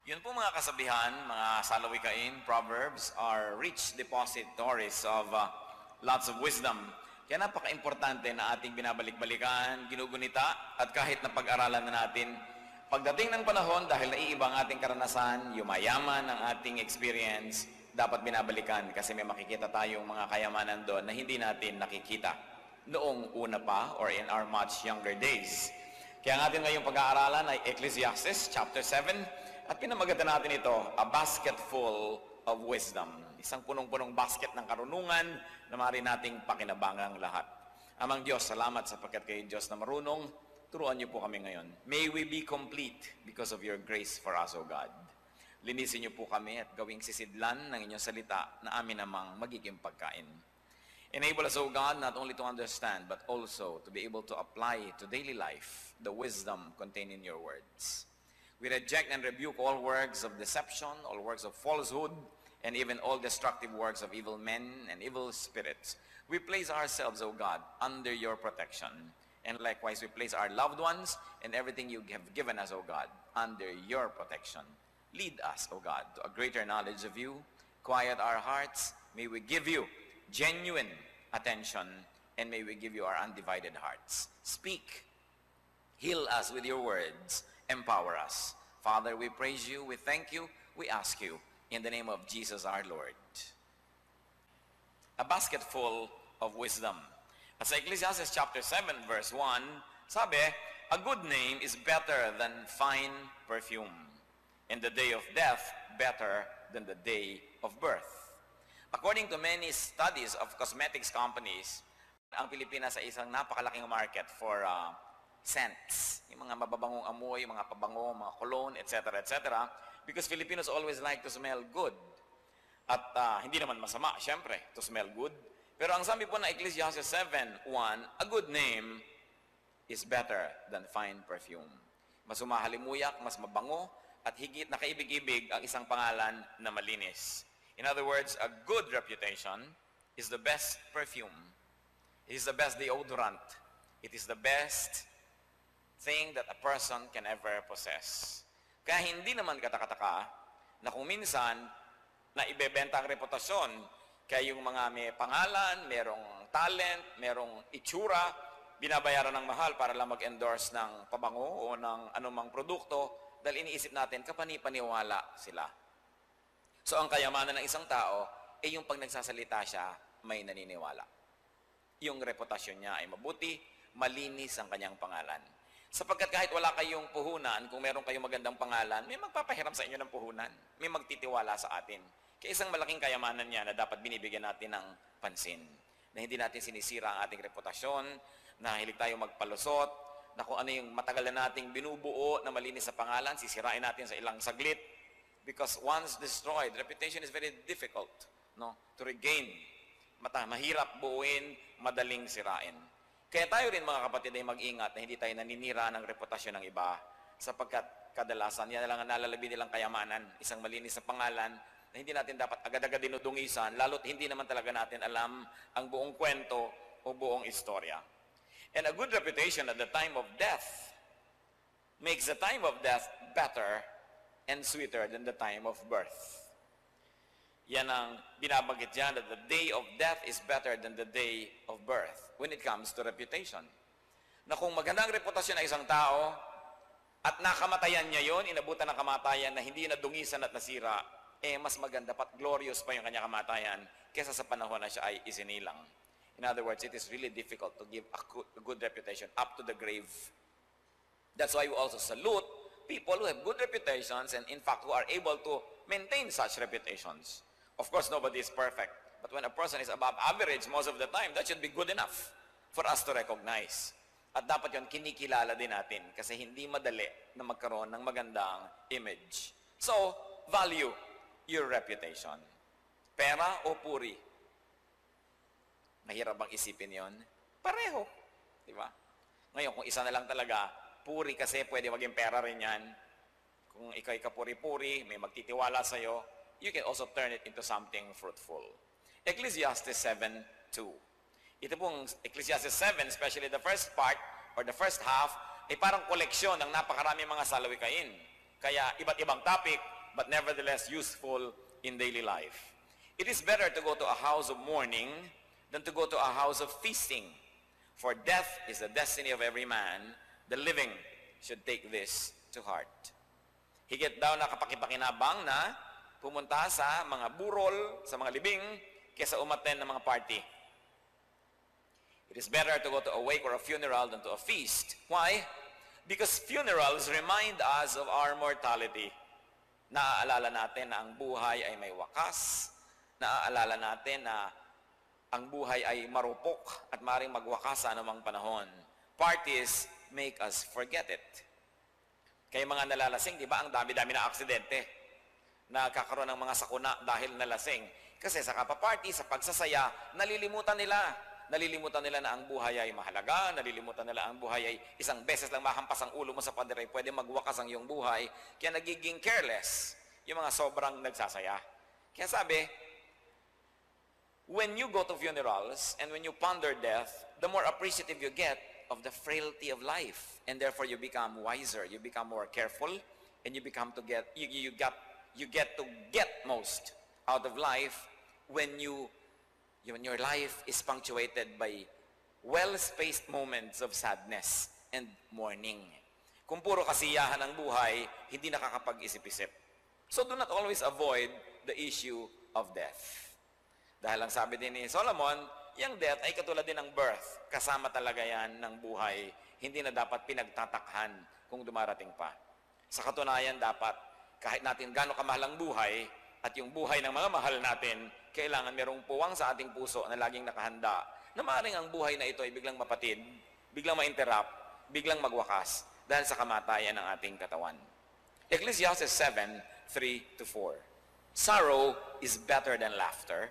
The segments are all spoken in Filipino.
Yun po mga kasabihan, mga salawikain, proverbs are rich depositories of lots of wisdom. Kaya napaka-importante na ating binabalik-balikan, ginugunita, at kahit na pag-aralan na natin, pagdating ng panahon, dahil naiiba ang ating karanasan, yumayaman ang ating experience, dapat binabalikan kasi may makikita tayong mga kayamanan doon na hindi natin nakikita noong una pa or in our much younger days. Kaya ang ating ngayong pag-aaralan ay Ecclesiastes chapter 7, at pinamagatan natin ito, a basket full of wisdom. Isang punong-punong basket ng karunungan na maaari nating pakinabangang lahat. Amang Diyos, salamat sapagkat kayo Diyos na marunong. Turuan niyo po kami ngayon. May we be complete because of your grace for us, O God. Linisin niyo po kami at gawing sisidlan ng inyong salita na amin namang magiging pagkain. Enable us, O God, not only to understand, but also to be able to apply to daily life the wisdom contained in your words. We reject and rebuke all works of deception, all works of falsehood, and even all destructive works of evil men and evil spirits. We place ourselves, O God, under your protection. And likewise, we place our loved ones and everything you have given us, O God, under your protection. Lead us, O God, to a greater knowledge of you. Quiet our hearts. May we give you genuine attention, and may we give you our undivided hearts. Speak. Heal us with your words. Empower us. Father, we praise you, we thank you, we ask you, in the name of Jesus our Lord. A basket full of wisdom. At sa Ecclesiastes chapter 7 verse 1, sabi, a good name is better than fine perfume, and the day of death better than the day of birth. According to many studies of cosmetics companies, ang Pilipinas ay isang napakalaking market for scents, yung mga mababangong amoy, mga pabango, mga cologne, etc., etc. Because Filipinos always like to smell good. At hindi naman masama, syempre, to smell good. Pero ang sabi po na Ecclesiastes 7:1, a good name is better than fine perfume. Mas umahalimuyak, mas mabango, at higit na kaibig-ibig ang isang pangalan na malinis. In other words, a good reputation is the best perfume. It is the best deodorant. It is the best thing that a person can ever possess. Kaya hindi naman katakataka na kung minsan na ibebenta ang reputasyon kaya yung mga may pangalan, merong talent, merong itsura, binabayaran ng mahal para lang mag-endorse ng pabango o ng anumang produkto dahil iniisip natin kapani-paniwala sila. So ang kayamanan ng isang tao ay yung pag nagsasalita siya, may naniniwala. Yung reputasyon niya ay mabuti, malinis ang kanyang pangalan. Sapagkat kahit wala kayong puhunan, kung meron kayong magandang pangalan, may magpapahiram sa inyo ng puhunan. May magtitiwala sa atin. Kaya isang malaking kayamanan niya na dapat binibigyan natin ng pansin. Na hindi natin sinisira ang ating reputasyon, na hilig tayo magpalusot, na kung ano yung matagal na nating binubuo na malinis sa pangalan, sisirain natin sa ilang saglit. Because once destroyed, reputation is very difficult to regain. Mahirap buuin, madaling sirain. Kaya tayo rin mga kapatid ay mag-ingat na hindi tayo naninira ng reputasyon ng iba sapagkat kadalasan yan lang ang nalalabi nilang kayamanan, isang malinis na pangalan na hindi natin dapat agad-agad dinudungisan lalo't hindi naman talaga natin alam ang buong kwento o buong istorya. And a good reputation at the time of death makes the time of death better and sweeter than the time of birth. Yan ang binabanggit dyan, that the day of death is better than the day of birth when it comes to reputation. Na kung magandang reputasyon ng isang tao at nakamatayan niya yon, inabutan ng kamatayan na hindi nadungisan at nasira, mas maganda pat glorious pa yung kanya kamatayan kesa sa panahon na siya ay isinilang. In other words, it is really difficult to give a good reputation up to the grave. That's why we also salute people who have good reputations and in fact who are able to maintain such reputations. Of course, nobody is perfect. But when a person is above average most of the time, that should be good enough for us to recognize. At dapat yun, kinikilala din natin kasi hindi madali na magkaroon ng magandang image. So, value your reputation. Pera o puri? Mahirap bang isipin yon? Pareho. Di ba? Ngayon, kung isa na lang talaga, puri kasi pwede maging pera rin yan. Kung ikaw'y kapuri-puri, may magtitiwala sa'yo, you can also turn it into something fruitful. Ecclesiastes 7:2. Ito pong Ecclesiastes 7, especially the first part or the first half, ay parang koleksyon ng napakarami mga salawikain. Kaya iba't ibang topic, but nevertheless useful in daily life. It is better to go to a house of mourning than to go to a house of feasting. For death is the destiny of every man. The living should take this to heart. Higit daw na kapakipakinabang na pumunta sa mga burol, sa mga libing, kaysa umattend ng mga party. It is better to go to a wake or a funeral than to a feast. Why? Because funerals remind us of our mortality. Naaalala natin na ang buhay ay may wakas. Naaalala natin na ang buhay ay marupok at maaaring magwakas sa anumang panahon. Parties make us forget it. Kaya mga nalalasing, di ba, ang dami-dami na aksidente. Nagkakaroon ng mga sakuna dahil nalasing. Kasi sa kapaparty, sa pagsasaya, nalilimutan nila. Nalilimutan nila na ang buhay ay mahalaga. Nalilimutan nila ang buhay ay isang beses lang mahampas ang ulo mo sa pader ay pwede magwakas ang iyong buhay. Kaya nagiging careless yung mga sobrang nagsasaya. Kaya sabi, when you go to funerals and when you ponder death, the more appreciative you get of the frailty of life. And therefore you become wiser, you become more careful, and you become to get, you get to get most out of life when your life is punctuated by well-spaced moments of sadness and mourning. Kung puro kasiyahan ng buhay, hindi nakakapag-isip-isip. So do not always avoid the issue of death. Dahil ang sabi din ni Solomon, yung death ay katulad din ng birth. Kasama talaga yan ng buhay. Hindi na dapat pinagtatakhan kung dumarating pa. Sa katunayan, dapat kahit natin gaano kamahal ang buhay at yung buhay ng mga mahal natin, kailangan merong puwang sa ating puso na laging nakahanda na maaaring ang buhay na ito ay biglang mapatid, biglang ma-interrupt, biglang magwakas dahil sa kamatayan ng ating katawan. Ecclesiastes 7:3-4. Sorrow is better than laughter,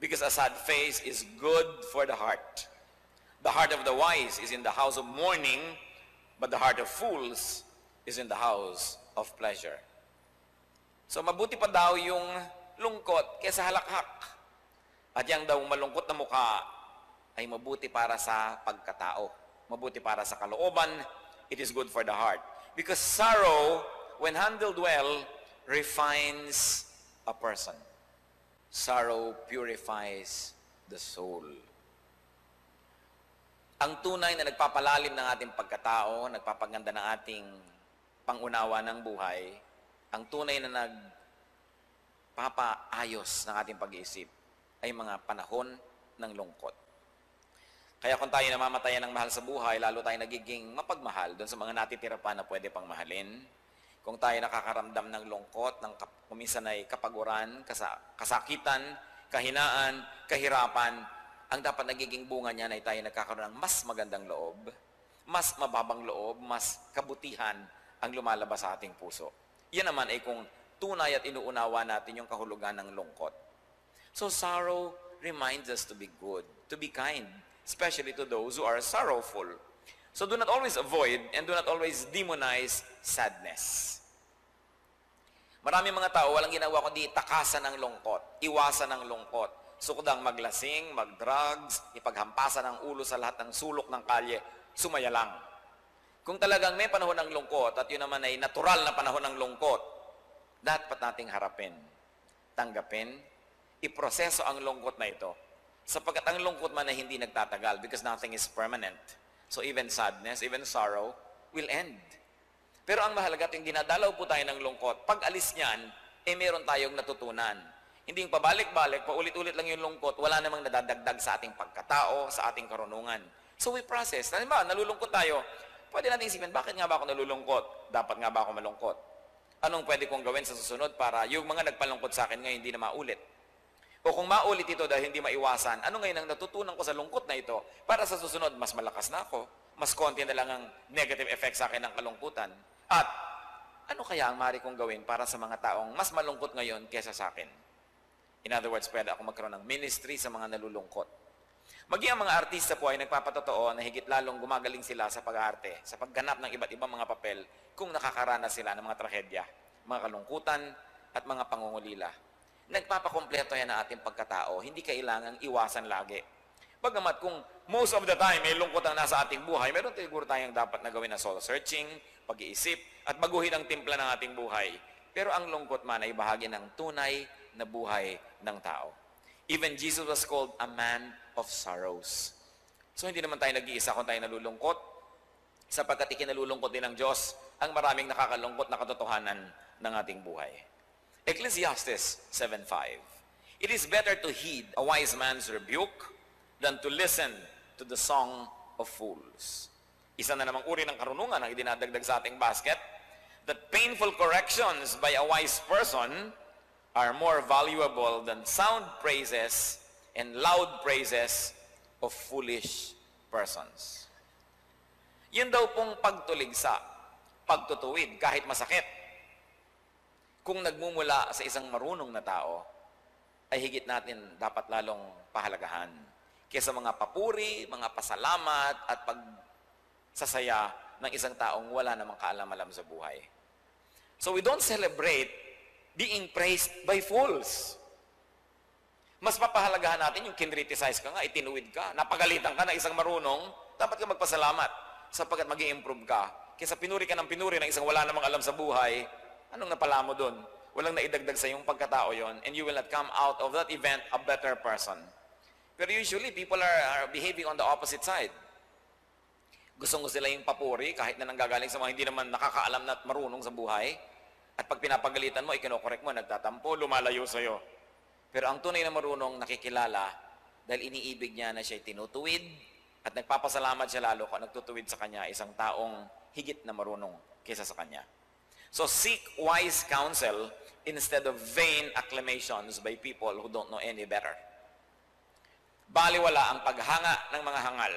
because a sad face is good for the heart. The heart of the wise is in the house of mourning, but the heart of fools is in the house of pleasure. So mabuti pa daw yung lungkot kaysa halakhak. At yang daw malungkot na mukha ay mabuti para sa pagkatao. Mabuti para sa kalooban, it is good for the heart. Because sorrow, when handled well, refines a person. Sorrow purifies the soul. Ang tunay na nagpapalalim ng ating pagkatao, nagpapaganda ng ating pangunawa ng buhay, ang tunay na nagpapaayos ng ating pag-iisip ay mga panahon ng lungkot. Kaya kung tayo namamatayan ng mahal sa buhay, lalo tayo nagiging mapagmahal doon sa mga natitira pa na pwede pang mahalin. Kung tayo nakakaramdam ng lungkot, ng kuminsan ay kapaguran, kasakitan, kahinaan, kahirapan, ang dapat nagiging bunga niyan ay tayo nagkakaroon ng mas magandang loob, mas mababang loob, mas kabutihan ang lumalabas sa ating puso. Yan naman ay kung tunay at inuunawa natin yung kahulugan ng lungkot. So sorrow reminds us to be good, to be kind, especially to those who are sorrowful. So do not always avoid and do not always demonize sadness. Maraming mga tao, walang ginawa kundi takasan ng lungkot, iwasan ng lungkot, sukdang maglasing, mag-drugs, ipaghampasan ng ulo sa lahat ng sulok ng kalye, sumaya lang. Kung talagang may panahon ng lungkot at yun naman ay natural na panahon ng lungkot, dapat nating harapin, tanggapin, iproseso ang lungkot na ito. Sapagkat ang lungkot man ay hindi nagtatagal because nothing is permanent. So even sadness, even sorrow will end. Pero ang mahalaga at yung dinadalaw po tayo ng lungkot, pag alis niyan, meron tayong natutunan. Hindi yung pabalik-balik, paulit-ulit lang yung lungkot, wala namang nadadagdag sa ating pagkatao, sa ating karunungan. So we process. Halimbawa, nalulungkot tayo, pwede natin isipin, bakit nga ba ako nalulungkot? Dapat nga ba ako malungkot? Anong pwede kong gawin sa susunod para yung mga nagpalungkot sa akin ngayon hindi na maulit? O kung maulit ito dahil hindi maiwasan, ano ngayon ang natutunan ko sa lungkot na ito para sa susunod, mas malakas na ako, mas konti na lang ang negative effect sa akin ng kalungkutan. At ano kaya ang maaari kong gawin para sa mga taong mas malungkot ngayon kaysa sa akin? In other words, pwede ako magkaroon ng ministry sa mga nalulungkot. Maging ang mga artista po ay nagpapatotoo na higit lalong gumagaling sila sa pag-aarte, sa pagganap ng iba't ibang mga papel kung nakakaranas sila ng mga trahedya, mga kalungkutan at mga pangungulila. Nagpapakompleto yan ang ating pagkatao, hindi kailangang iwasan lagi. Bagamat kung most of the time may lungkot ang nasa ating buhay, meron siguro tayong dapat na gawin na soul searching, pag-iisip, at baguhin ang timpla ng ating buhay. pero ang lungkot man ay bahagi ng tunay na buhay ng tao. Even Jesus was called a man of sorrows. So hindi naman tayo nag-iisa kung tayo nalulungkot, sapagkat ikinalulungkot din ng Diyos ang maraming nakakalungkot na katotohanan ng ating buhay. Ecclesiastes 7:5. It is better to heed a wise man's rebuke than to listen to the song of fools. Isa na namang uri ng karunungan ang idinadagdag sa ating basket, that painful corrections by a wise person are more valuable than sound praises and loud praises of foolish persons. Yun daw pong pagtuligsa, pagtutuwid, kahit masakit, kung nagmumula sa isang marunong na tao, ay higit natin dapat lalong pahalagahan kaysa mga papuri, mga pasalamat at pagsasaya ng isang taong wala namang kaalam-alam sa buhay. So we don't celebrate being praised by fools. Mas mapahalagahan natin yung kinriticize ka nga, itinuwid ka, napagalitan ka ng isang marunong, dapat ka magpasalamat sapagkat mag-i-improve ka. Kaysa pinuri ka ng pinuri ng isang wala namang alam sa buhay, anong napala mo dun? Walang naidagdag sa iyong pagkatao yon, and you will not come out of that event a better person. Pero usually, people are behaving on the opposite side. Gusto sila yung papuri kahit na nanggagaling sa mga hindi naman nakakaalam na marunong sa buhay. At pag pinapagalitan mo, ikinokorek mo, nagtatampo, lumalayo sa'yo. Pero ang tunay na marunong nakikilala dahil iniibig niya na siya'y tinutuwid at nagpapasalamat siya lalo kung nagtutuwid sa kanya isang taong higit na marunong kaysa sa kanya. So seek wise counsel instead of vain acclamations by people who don't know any better. Baliwala ang paghanga ng mga hangal.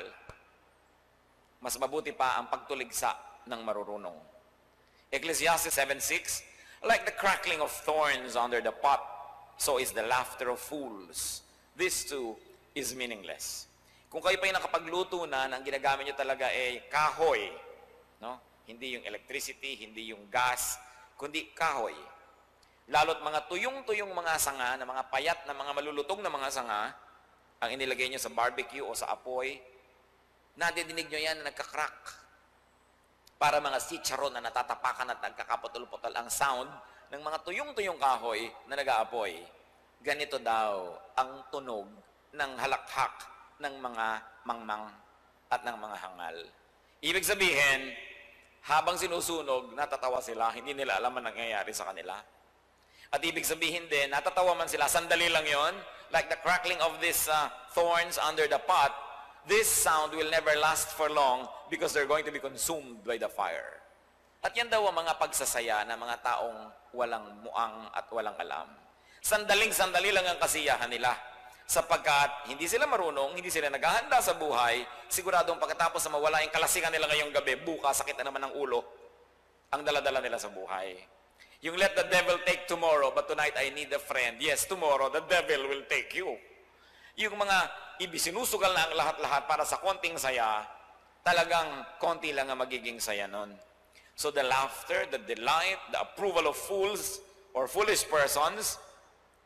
Mas mabuti pa ang pagtuligsa ng marurunong. Ecclesiastes 7:6, like the crackling of thorns under the pot, so is the laughter of fools. This too is meaningless. Kung kayo pa yung nakapagluto na, ang ginagamit nyo talaga ay kahoy. No? Hindi yung electricity, hindi yung gas, kundi kahoy. Lalo't mga tuyong-tuyong mga sanga, na mga payat na mga malulutong na mga sanga, ang inilagay nyo sa barbecue o sa apoy, nadidinig nyo yan na nagka-crack. Para mga chicharon na natatapakan at nagkakaputol-putol ang sound ng mga tuyong-tuyong kahoy na nag-aapoy. Ganito daw ang tunog ng halakhak ng mga mangmang at ng mga hangal. Ibig sabihin, habang sinusunog, natatawa sila, hindi nila alam ang nangyayari sa kanila. At ibig sabihin din, natatawa man sila, sandali lang yon, like the crackling of these thorns under the pot, this sound will never last for long because they're going to be consumed by the fire. At yan daw ang mga pagsasaya ng mga taong walang muang at walang alam. Sandaling-sandali lang ang kasiyahan nila. Sapagkat hindi sila marunong, hindi sila naghahanda sa buhay, siguradong pagkatapos na mawala yung kalasikan nila ngayong gabi, bukas sakit na naman ng ulo ang daladala nila sa buhay. Yung let the devil take tomorrow, but tonight I need a friend. Yes, tomorrow the devil will take you. Yung mga ibisinusugal na ang lahat-lahat para sa konting saya, talagang konti lang ang magiging saya nun. So the laughter, the delight, the approval of fools or foolish persons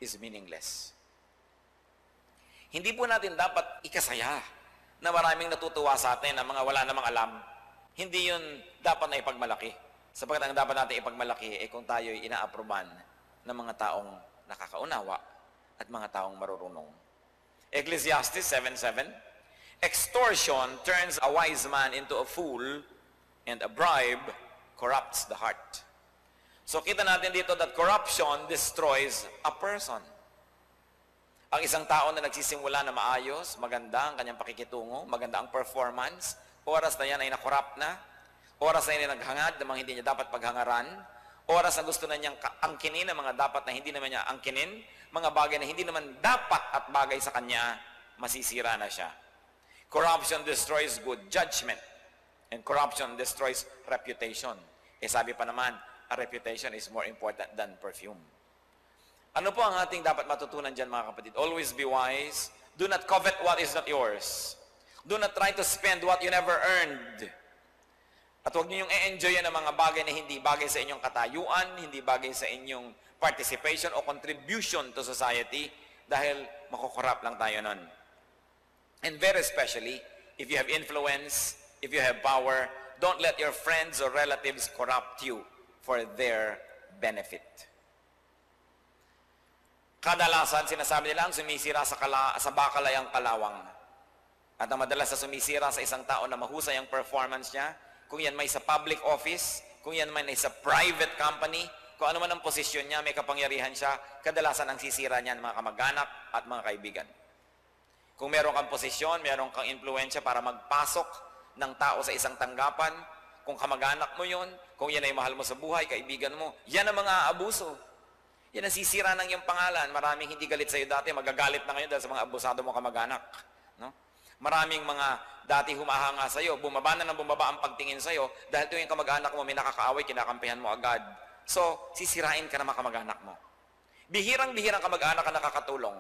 is meaningless. Hindi po natin dapat ikasaya na maraming natutuwa sa atin na mga wala namang alam. Hindi yun dapat na ipagmalaki. Sapagkat ang dapat natin ipagmalaki ay kung tayo'y inaaproban ng mga taong nakakaunawa at mga taong marurunong. Ecclesiastes 7:7, extortion turns a wise man into a fool, and a bribe corrupts the heart. So kita natin dito that corruption destroys a person. Ang isang tao na nagsisimula na maayos, maganda ang kanyang pakikitungo, maganda ang performance, oras na yan ay nakorrupt na, oras na yan ay naghangad ng mga hindi niya dapat paghangaran, oras na gusto na niyang angkinin ang mga dapat na hindi naman niya angkinin, mga bagay na hindi naman dapat at bagay sa kanya, masisira na siya. Corruption destroys good judgment, and corruption destroys reputation. Eh sabi pa naman, a reputation is more important than perfume. Ano po ang ating dapat matutunan dyan, mga kapatid? Always be wise. Do not covet what is not yours. Do not try to spend what you never earned. At huwag niyo yung e-enjoy ang mga bagay na hindi bagay sa inyong katayuan, hindi bagay sa inyong participation o contribution to society dahil makukorrupt lang tayo nun. And very especially, if you have influence, if you have power, don't let your friends or relatives corrupt you for their benefit. Kadalasan, sinasabi nila ang sumisira sa bakal ay ang kalawang. At ang madalas na sumisira sa isang tao na mahusay ang performance niya, kung yan may sa public office, kung yan may sa private company, kung ano man ang posisyon niya, may kapangyarihan siya, kadalasan ang sisira niyan mga kamag-anak at mga kaibigan. Kung meron kang posisyon, meron kang impluensya para magpasok ng tao sa isang tanggapan, kung kamag-anak mo yun, kung yan ay mahal mo sa buhay, kaibigan mo, yan ang mga abuso. Yan ang sisira ng iyong pangalan. Maraming hindi galit sa iyo dati, magagalit na ngayon dahil sa mga abusado mo kamag-anak. No? Maraming mga dati humahanga sa iyo, bumaba na ng bumaba ang pagtingin sa iyo, dahil tuwing kamag-anak mo may nakakaaway, kinakampihan mo agad. So, sisirain ka na mga kamag-anak mo. Bihirang-bihirang kamag-anak ka nakakatulong.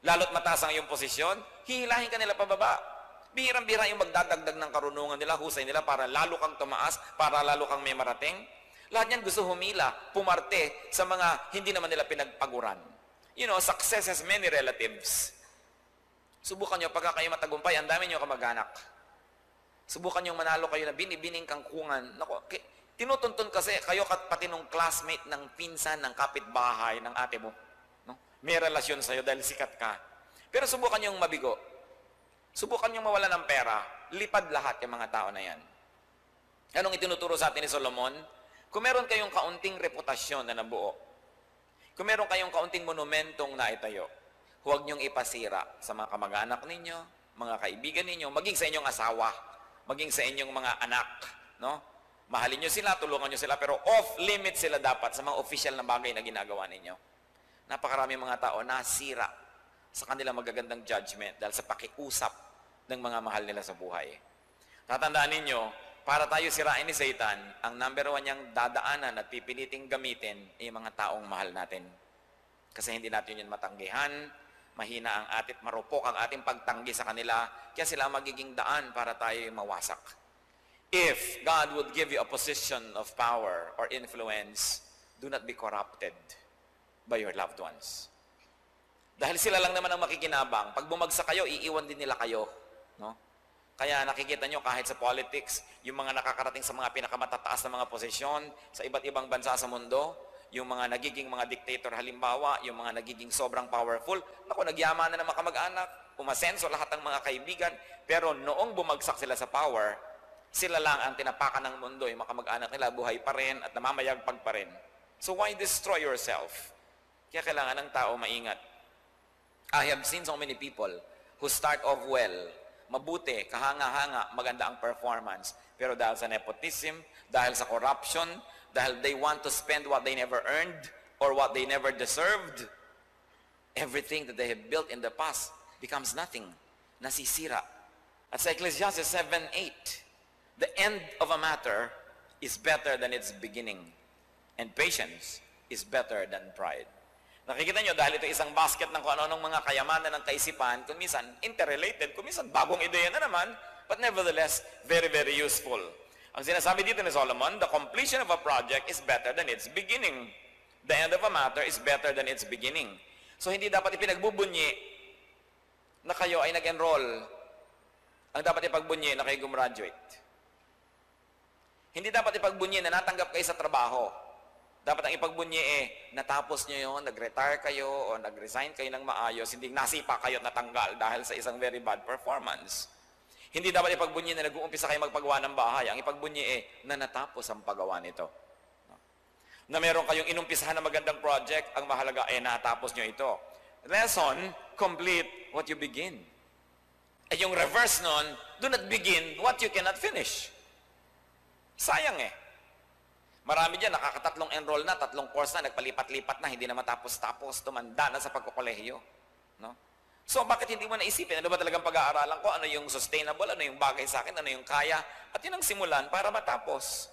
Lalo't mataas ang iyong posisyon, hihilahin ka nila pababa. Bihirang-bihira yung magdadagdag ng karunungan nila, husay nila para lalo kang tumaas, para lalo kang may marating. Lahat yan gusto humila, pumarte sa mga hindi naman nila pinagpaguran. You know, success has many relatives. Subukan nyo, pagka kayo matagumpay, ang dami nyo kamag-anak. Subukan nyo manalo kayo na binibining kangkungan. Naku, tinutuntun kasi kayo pati nung classmate ng pinsan, ng kapitbahay, ng ate mo. No? May relasyon sa'yo dahil sikat ka. Pero subukan nyo mabigo. Subukan nyo mawala ng pera. Lipad lahat yung mga tao na yan. Anong itinuturo sa atin ni Solomon? Kung meron kayong kaunting reputasyon na nabuo, kung meron kayong kaunting monumentong naitayo, huwag niyong ipasira sa mga kamag-anak ninyo, mga kaibigan ninyo, maging sa inyong asawa, maging sa inyong mga anak. No? Mahalin niyo sila, tulungan niyo sila, pero off-limit sila dapat sa mga official na bagay na ginagawa ninyo. Napakarami mga tao nasira sa kanilang magagandang judgment dahil sa pakiusap ng mga mahal nila sa buhay. Tatandaan ninyo, para tayo sirain ni Satan, ang number one niyang dadaanan at pipiliting gamitin ay mga taong mahal natin. Kasi hindi natin yun matanggihan, mahina ang atit, marupok ang ating pagtanggi sa kanila, kaya sila magiging daan para tayo mawasak. If God would give you a position of power or influence, do not be corrupted by your loved ones. Dahil sila lang naman ang makikinabang. Pag bumagsak kayo, iiwan din nila kayo. No? Kaya nakikita nyo kahit sa politics, yung mga nakakarating sa mga pinakamatataas na mga posisyon sa iba't ibang bansa sa mundo, yung mga nagiging mga dictator halimbawa, yung mga nagiging sobrang powerful, naku, nagyaman na ng mga kamag-anak, umasenso lahat ng mga kaibigan, pero noong bumagsak sila sa power, sila lang ang tinapakan ng mundo, yung mga kamag-anak nila buhay pa rin at namamayagpag pa rin. So why destroy yourself? Kaya kailangan ng tao maingat. I have seen so many people who start off well, mabuti, kahanga-hanga, maganda ang performance. Pero dahil sa nepotism, dahil sa corruption, dahil they want to spend what they never earned or what they never deserved, everything that they have built in the past becomes nothing. Nasisira. At sa Ecclesiastes 7:8, the end of a matter is better than its beginning, and patience is better than pride. Nakikita nyo, dahil ito isang basket ng kung ano-anong mga kayamanan ng kaisipan, kung minsan interrelated, kung minsan bagong ideya na naman, but nevertheless, very, very useful. Ang sinasabi dito ni Solomon, the completion of a project is better than its beginning. The end of a matter is better than its beginning. So, hindi dapat ipinagbubunyi na kayo ay nag-enroll. Ang dapat ipagbunyi na kayo gumraduate. Hindi dapat ipagbunyi na natanggap kayo sa trabaho. Dapat ang ipagbunyi natapos nyo yun, nag-retire kayo, o nag-resign kayo ng maayos, hindi nasipa kayo at natanggal dahil sa isang very bad performance. Hindi dapat ipagbunyi na nag-uumpisa kayo magpagawa ng bahay. Ang ipagbunyi na natapos ang paggawa nito. Na meron kayong inumpisahan na magandang project, ang mahalaga natapos nyo ito. Lesson, complete what you begin. At yung reverse nun, do not begin what you cannot finish. Sayang Marami dyan, nakakatatlong enroll na, 3 course na, nagpalipat-lipat na, hindi na matapos-tapos, tumanda na sa pagkukolehiyo. No? So, bakit hindi mo naisipin? Ano ba talagang pag-aaralan ko? Ano yung sustainable? Ano yung bagay sa akin? Ano yung kaya? At yun ang simulan para matapos.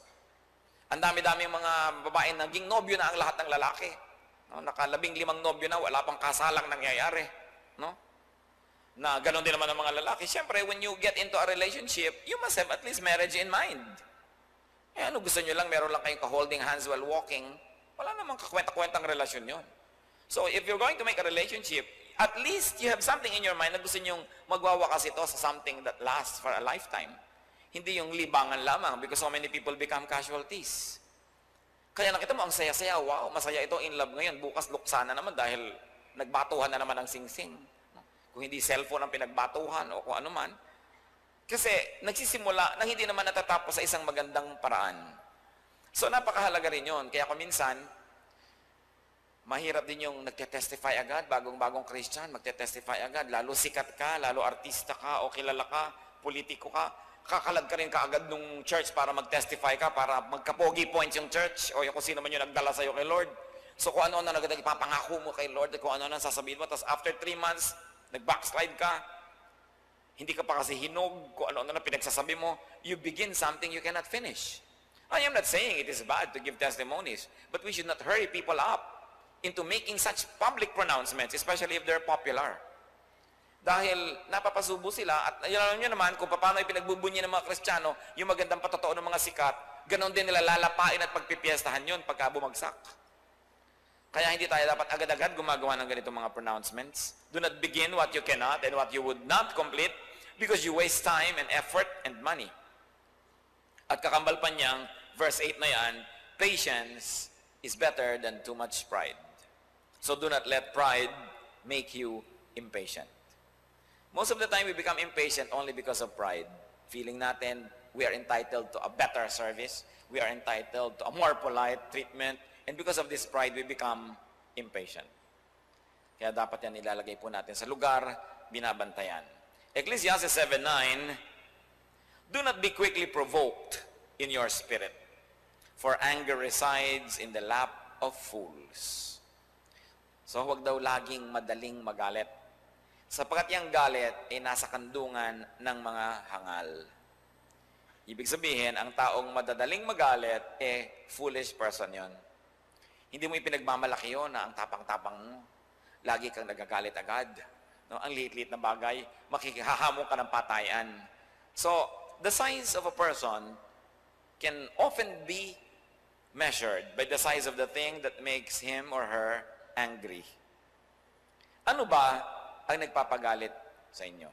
Ang dami-dami mga babae naging nobyo na ang lahat ng lalaki. No? Naka-15 nobyo na, wala pang kasalang nangyayari. No? Na ganon din naman ang mga lalaki. Siyempre, when you get into a relationship, you must have at least marriage in mind. Ano gusto nyo lang, meron lang kayong ka-holding hands while walking, wala namang kakwenta-kwentang relasyon yun. So, if you're going to make a relationship, at least you have something in your mind na gusto nyong magwawakas ito sa something that lasts for a lifetime. Hindi yung libangan lamang because so many people become casualties. Kaya nakita mo, ang saya-saya, wow, masaya ito in love ngayon. Bukas luksana naman dahil nagbatuhan na naman ang singsing. Kung hindi cellphone ang pinagbatuhan o kung ano man. Kasi nagsisimula na hindi naman natatapos sa isang magandang paraan. So napakahalaga rin yun. Kaya kung minsan, mahirap din yung nagte-testify agad, bagong-bagong Christian, magte-testify agad. Lalo sikat ka, lalo artista ka, o kilala ka, politiko ka. Kakalag ka rin kaagad nung church para mag-testify ka, para magka-pogi points yung church, o yung kung sino man yung nagdala sa'yo kay Lord. So kung ano na ipapangako mo kay Lord, kung ano na sasabihin mo, tapos after 3 months, nag-backslide ka, hindi ka pa kasi hinog, kung ano na pinagsasabi mo, you begin something you cannot finish. I am not saying it is bad to give testimonies, but we should not hurry people up into making such public pronouncements, especially if they're popular. Dahil napapasubo sila, at alam nyo naman kung paano ipinagbubunyi ng mga Kristiyano, yung magandang patotoo ng mga sikat, ganon din nila lalapain at pagpipiestahan yun pagka bumagsak. Kaya hindi tayo dapat agad-agad gumagawa ng ganitong mga pronouncements. Do not begin what you cannot and what you would not complete because you waste time and effort and money. At kakambal pa niyang, verse 8 na yan, patience is better than too much pride. So do not let pride make you impatient. Most of the time, we become impatient only because of pride. Feeling natin, we are entitled to a better service. We are entitled to a more polite treatment. And because of this pride, we become impatient. Kaya dapat yan ilalagay po natin sa lugar, binabantayan. Ecclesiastes 7:9, do not be quickly provoked in your spirit, for anger resides in the lap of fools. So huwag daw laging madaling magalit. Sapagkat yung galit ay nasa kandungan ng mga hangal. Ibig sabihin, ang taong madadaling magalit, foolish person yon. Hindi mo ipinagmamalaki yun na ang tapang-tapang mo. Lagi kang nagagalit agad. No? Ang liit-liit na bagay, makikihahamon ka ng patayan. So, the size of a person can often be measured by the size of the thing that makes him or her angry. Ano ba ang nagpapagalit sa inyo?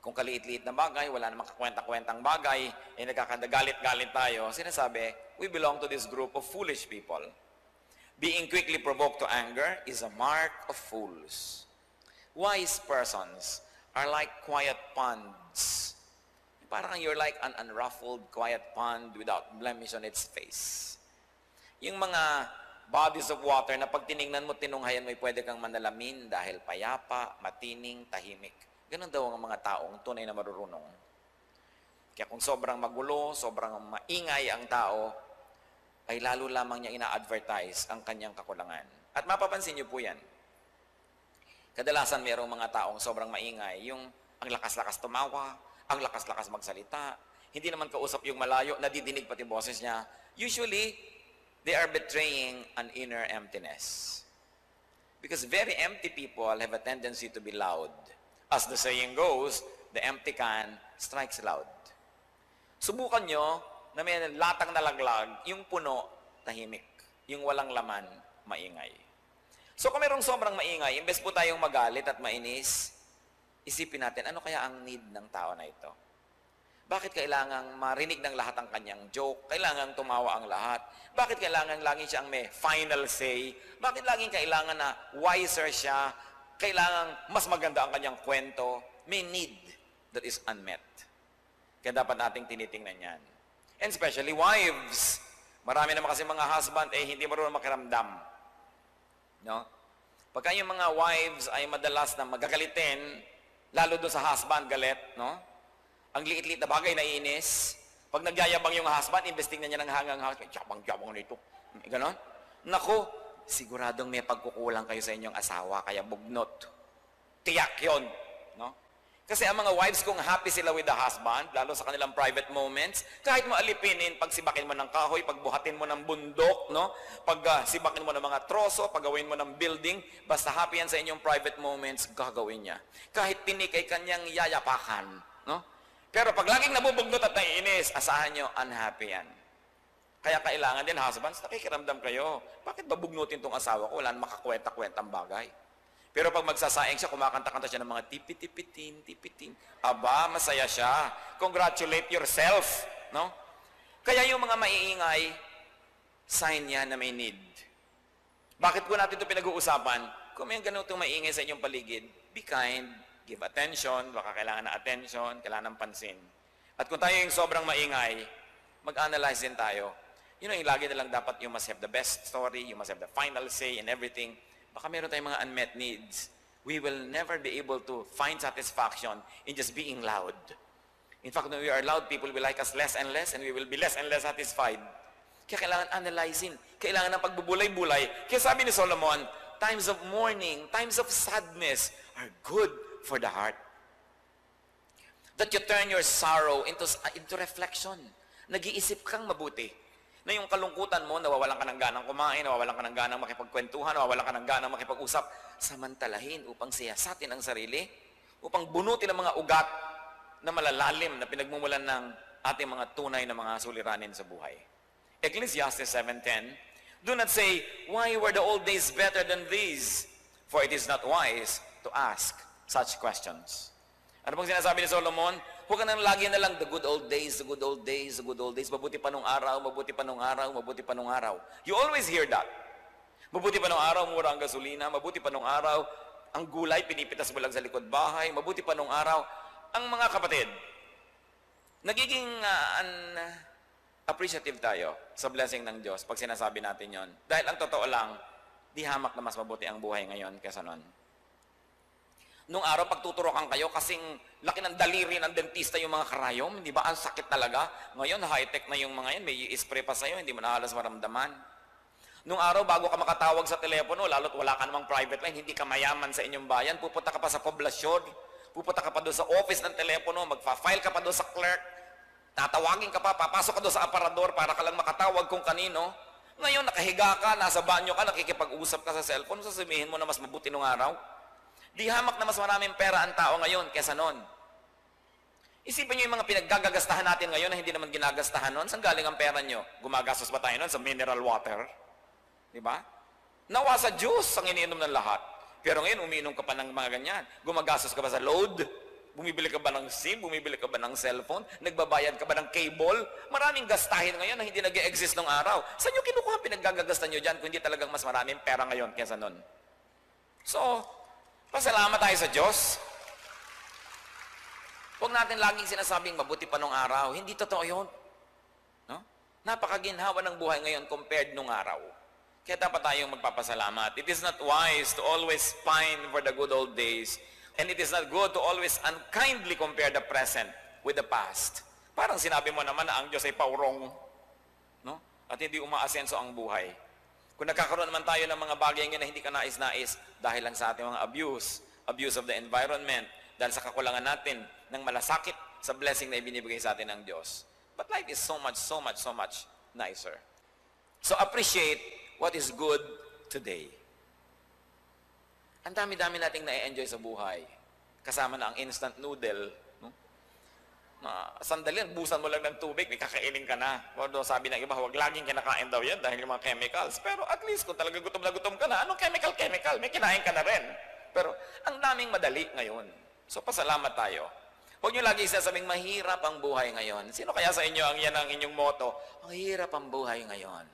Kung kaliit-liit na bagay, wala namang kakwenta-kwentang bagay, nagkakagalit-galit tayo, sinasabi, we belong to this group of foolish people. Being quickly provoked to anger is a mark of fools. Wise persons are like quiet ponds. Parang you're like an unruffled, quiet pond without blemish on its face. Yung mga bodies of water na pag tiningnan mo, tinunghayan mo, pwede kang manalamin dahil payapa, matining, tahimik. Ganon daw ang mga taong tunay na marurunong. Kaya kung sobrang magulo, sobrang maingay ang tao, ay lalo lamang niya ina-advertise ang kanyang kakulangan. At mapapansin niyo po yan. Kadalasan mayroong mga taong sobrang maingay, yung ang lakas-lakas tumawa, ang lakas-lakas magsalita, hindi naman kausap yung malayo, nadidinig pati boses niya. Usually, they are betraying an inner emptiness. Because very empty people have a tendency to be loud. As the saying goes, the empty can strikes loud. Subukan nyo na may latang nalaglag, yung puno, tahimik. Yung walang laman, maingay. So kung mayroong sobrang maingay, imbes po tayong magalit at mainis, isipin natin, ano kaya ang need ng tao na ito? Bakit kailangang marinig ng lahat ang kanyang joke? Kailangang tumawa ang lahat? Bakit kailangan laging siyang may final say? Bakit laging kailangan na wiser siya? Kailangang mas maganda ang kanyang kwento? May need that is unmet. Kaya dapat nating tinitingnan yan. And especially wives. Marami naman kasi mga husband, hindi marunong makiramdam. No? Pagka yung mga wives ay madalas na magagalitin, lalo doon sa husband galit, no? Ang liit-liit na bagay, naiinis. Pag nagyayabang yung husband, investing na niya ng hangang husband, jabang-jabang nito. Ganon? Naku, siguradong may pagkukulang kayo sa inyong asawa, kaya bugnot. Tiyak yun. No? Kasi ang mga wives, kung happy sila with the husband, lalo sa kanilang private moments, kahit mo alipinin, pag sibakin mo ng kahoy, pag buhatin mo ng bundok, no? Pag sibakin mo ng mga troso, pag gawin mo ng building, basta happy yan sa inyong private moments, gagawin niya. Kahit tinik ay kanyang yayapakan. No? Pero pag laging nabubugnot at naiinis, asahan nyo, unhappy yan. Kaya kailangan din, husbands, nakikiramdam kayo. Bakit babugnutin tong asawa ko? Wala na makakwenta-kwentang bagay. Pero pag magsasaing siya, kumakanta-kanta siya ng mga tipi-tipitin, tipitin. Aba, masaya siya. Congratulate yourself. No? Kaya yung mga maiingay, sign yan na may need. Bakit po natin ito pinag-uusapan? Kung may ganitong maingay sa inyong paligid, be kind, give attention, baka kailangan na attention, kailangan ng pansin. At kung tayo yung sobrang maingay, mag-analyze din tayo. Yung lagi na lang dapat you must have the best story, you must have the final say in everything. Baka meron tayong mga unmet needs. We will never be able to find satisfaction in just being loud. In fact, when we are loud, people will like us less and less, and we will be less and less satisfied. Kaya kailangan analyzing. Kailangan ng pagbubulay-bulay. Kaya sabi ni Solomon, times of mourning, times of sadness are good for the heart. That you turn your sorrow into reflection. Nag-iisip kang mabuti. Na yung kalungkutan mo, nawawalan ka ng ganang kumain, nawawalan ka ng ganang makipagkwentuhan, nawawalan ka ng ganang makipag-usap, samantalahin upang siyasatin ang sarili, upang bunutin ang mga ugat na malalalim na pinagmumulan ng ating mga tunay na mga suliranin sa buhay. Ecclesiastes 7:10, do not say, why were the old days better than these? For it is not wise to ask such questions. Ano bang sinasabi ni Solomon? Huwag ka nang lagi na lang, the good old days, the good old days, the good old days. Mabuti pa nung araw, mabuti pa nung araw, mabuti pa nung araw. You always hear that. Mabuti pa nung araw, mura ang gasolina. Mabuti pa nung araw, ang gulay, pinipitas mo lang sa likod bahay. Mabuti pa nung araw. Ang mga kapatid, nagiging appreciative tayo sa blessing ng Diyos pag sinasabi natin yon. Dahil ang totoo lang, di hamak na mas mabuti ang buhay ngayon kaysa noon. Nung araw, pagtuturokan kayo, kasing laki ng daliri ng dentista yung mga karayom, di ba? Ang sakit talaga. Ngayon, high-tech na yung mga yan, may i-spray pa sa'yo, hindi mo na halos maramdaman. Nung araw, bago ka makatawag sa telepono, lalo't wala ka namang private line, hindi ka mayaman sa inyong bayan, pupunta ka pa sa poblasyon, pupunta ka pa doon sa office ng telepono, magfa-file ka pa doon sa clerk, tatawagin ka pa, papasok ka doon sa aparador para ka lang makatawag kung kanino. Ngayon, nakahiga ka, nasa banyo ka, nakikipag-usap ka sa cellphone, sasabihin mo na mas mabuti nung araw. Di hamak na mas maraming pera ang tao ngayon kesa noon. Isipin nyo yung mga pinaggagastahan natin ngayon na hindi naman ginagastahan noon. Saan galing ang pera nyo? Gumagastos ba tayo noon sa mineral water? Di ba? Nawa sa juice ang iniinom ng lahat. Pero ngayon, umiinom ka pa ng mga ganyan. Gumagastos ka ba sa load? Bumibili ka ba ng SIM? Bumibili ka ba ng cellphone? Nagbabayad ka ba ng cable? Maraming gastahin ngayon na hindi nag-e-exist nung araw. Saan nyo kinukuha ang pinaggagagastan nyo dyan kung hindi talagang mas maraming pera ngayon kesa noon? So, pasalamat tayo sa Diyos. Huwag natin laging sinasabing mabuti pa nung araw. Hindi totoo yun. No? Napakaginhawa ng buhay ngayon compared nung araw. Kaya dapat tayong magpapasalamat. It is not wise to always pine for the good old days. And it is not good to always unkindly compare the present with the past. Parang sinabi mo naman na ang Diyos ay paurong. No? At hindi umaasenso ang buhay. Kung nagkakaroon naman tayo ng mga bagay ngayon na hindi ka nais-nais dahil lang sa ating mga abuse of the environment, dahil sa kakulangan natin ng malasakit sa blessing na ibinibigay sa atin ng Diyos. But life is so much nicer. So appreciate what is good today. Ang dami-dami nating na-enjoy sa buhay. Kasama na ang instant noodle. No? Sandali, busan mo lang ng tubig, may kakainin ka na. Although sabi ng iba, huwag laging kinakain daw yan dahil yung mga chemicals. Pero at least kung talaga gutom na gutom ka na, anong chemical? May kinain ka na rin. Pero ang daming madali ngayon. So pasalamat tayo. Huwag nyo lagi sasabing mahirap ang buhay ngayon. Sino kaya sa inyo ang yan ang inyong motto? Ang hirap ang buhay ngayon.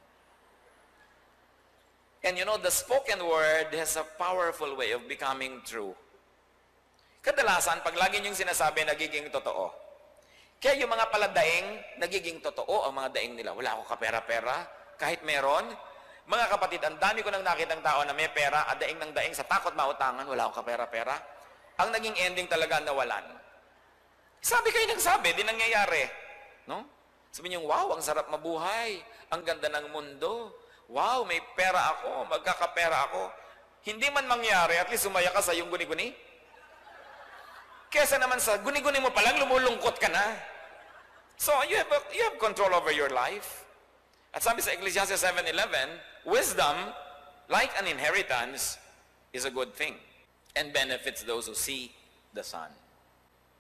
And you know, the spoken word has a powerful way of becoming true. Kadalasan, pag lagi nyong sinasabi, nagiging totoo. Kaya yung mga paladaing, nagiging totoo ang mga daing nila. Wala akong kapera-pera, kahit meron. Mga kapatid, ang dami ko nang nakitang tao na may pera, at daing ng daing sa takot mautangan, wala akong kapera-pera. Ang naging ending talaga nawalan. Sabi kayo nagsabi, di nangyayari. No? Sabi niyo, wow, ang sarap mabuhay. Ang ganda ng mundo. Wow, may pera ako, magkakapera ako. Hindi man mangyari, at least sumaya ka sa iyong guni-guni. Kesa naman sa guni-guni mo palang, lumulungkot ka na. So, you have control over your life. At sabi sa Ecclesiastes 7:11, wisdom, like an inheritance, is a good thing and benefits those who see the sun.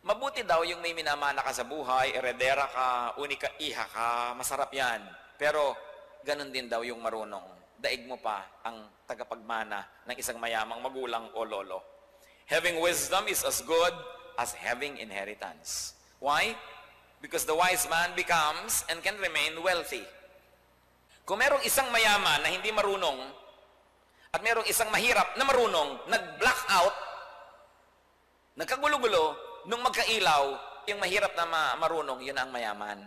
Mabuti daw yung may minamana ka sa buhay, eredera ka, unika iha ka, masarap yan. Pero, ganon din daw yung marunong. Daig mo pa ang tagapagmana ng isang mayamang magulang o lolo. Having wisdom is as good as having inheritance. Why? Because the wise man becomes and can remain wealthy. Kung merong isang mayaman na hindi marunong, at merong isang mahirap na marunong, nag-blackout, nagkagulo-gulo, nung magkailaw, yung mahirap na marunong, yun ang mayaman.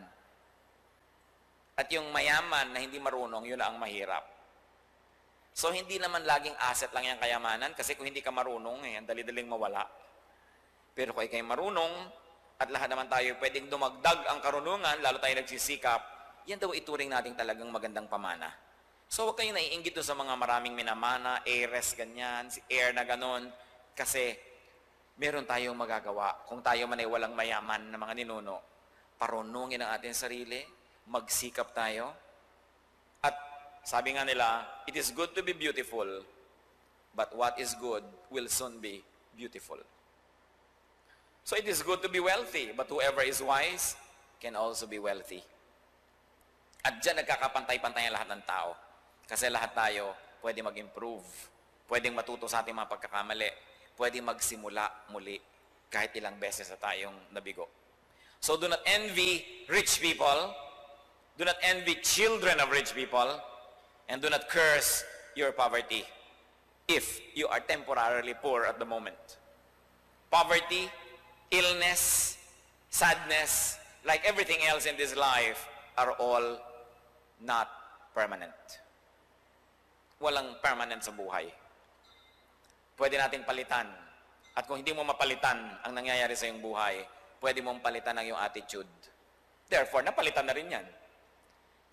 At yung mayaman na hindi marunong, yun ang mahirap. So, hindi naman laging asset lang yung kayamanan, kasi kung hindi ka marunong, ang dali-daling mawala. Pero kung ikay marunong, at lahat naman tayo pwedeng dumagdag ang karunungan, lalo tayo nagsisikap, yan daw ituring natin talagang magandang pamana. So, huwag kayong naiinggit sa mga maraming minamana, heiress, ganyan, si heir na ganon, kasi meron tayong magagawa. Kung tayo man ay walang mayaman na mga ninuno, parunungin ang ating sarili, magsikap tayo, at sabi nga nila, it is good to be beautiful, but what is good will soon be beautiful. So it is good to be wealthy, but whoever is wise can also be wealthy. At dyan nagkakapantay-pantay ang lahat ng tao. Kasi lahat tayo pwede mag-improve, pwedeng matuto sa ating mga pagkakamali, pwedeng magsimula muli kahit ilang beses na tayong nabigo. So do not envy rich people, do not envy children of rich people, and do not curse your poverty if you are temporarily poor at the moment. Poverty, illness, sadness, like everything else in this life, are all not permanent. Walang permanent sa buhay. Pwede nating palitan. At kung hindi mo mapalitan ang nangyayari sa iyong buhay, pwede mong palitan ang iyong attitude. Therefore, napalitan na rin yan.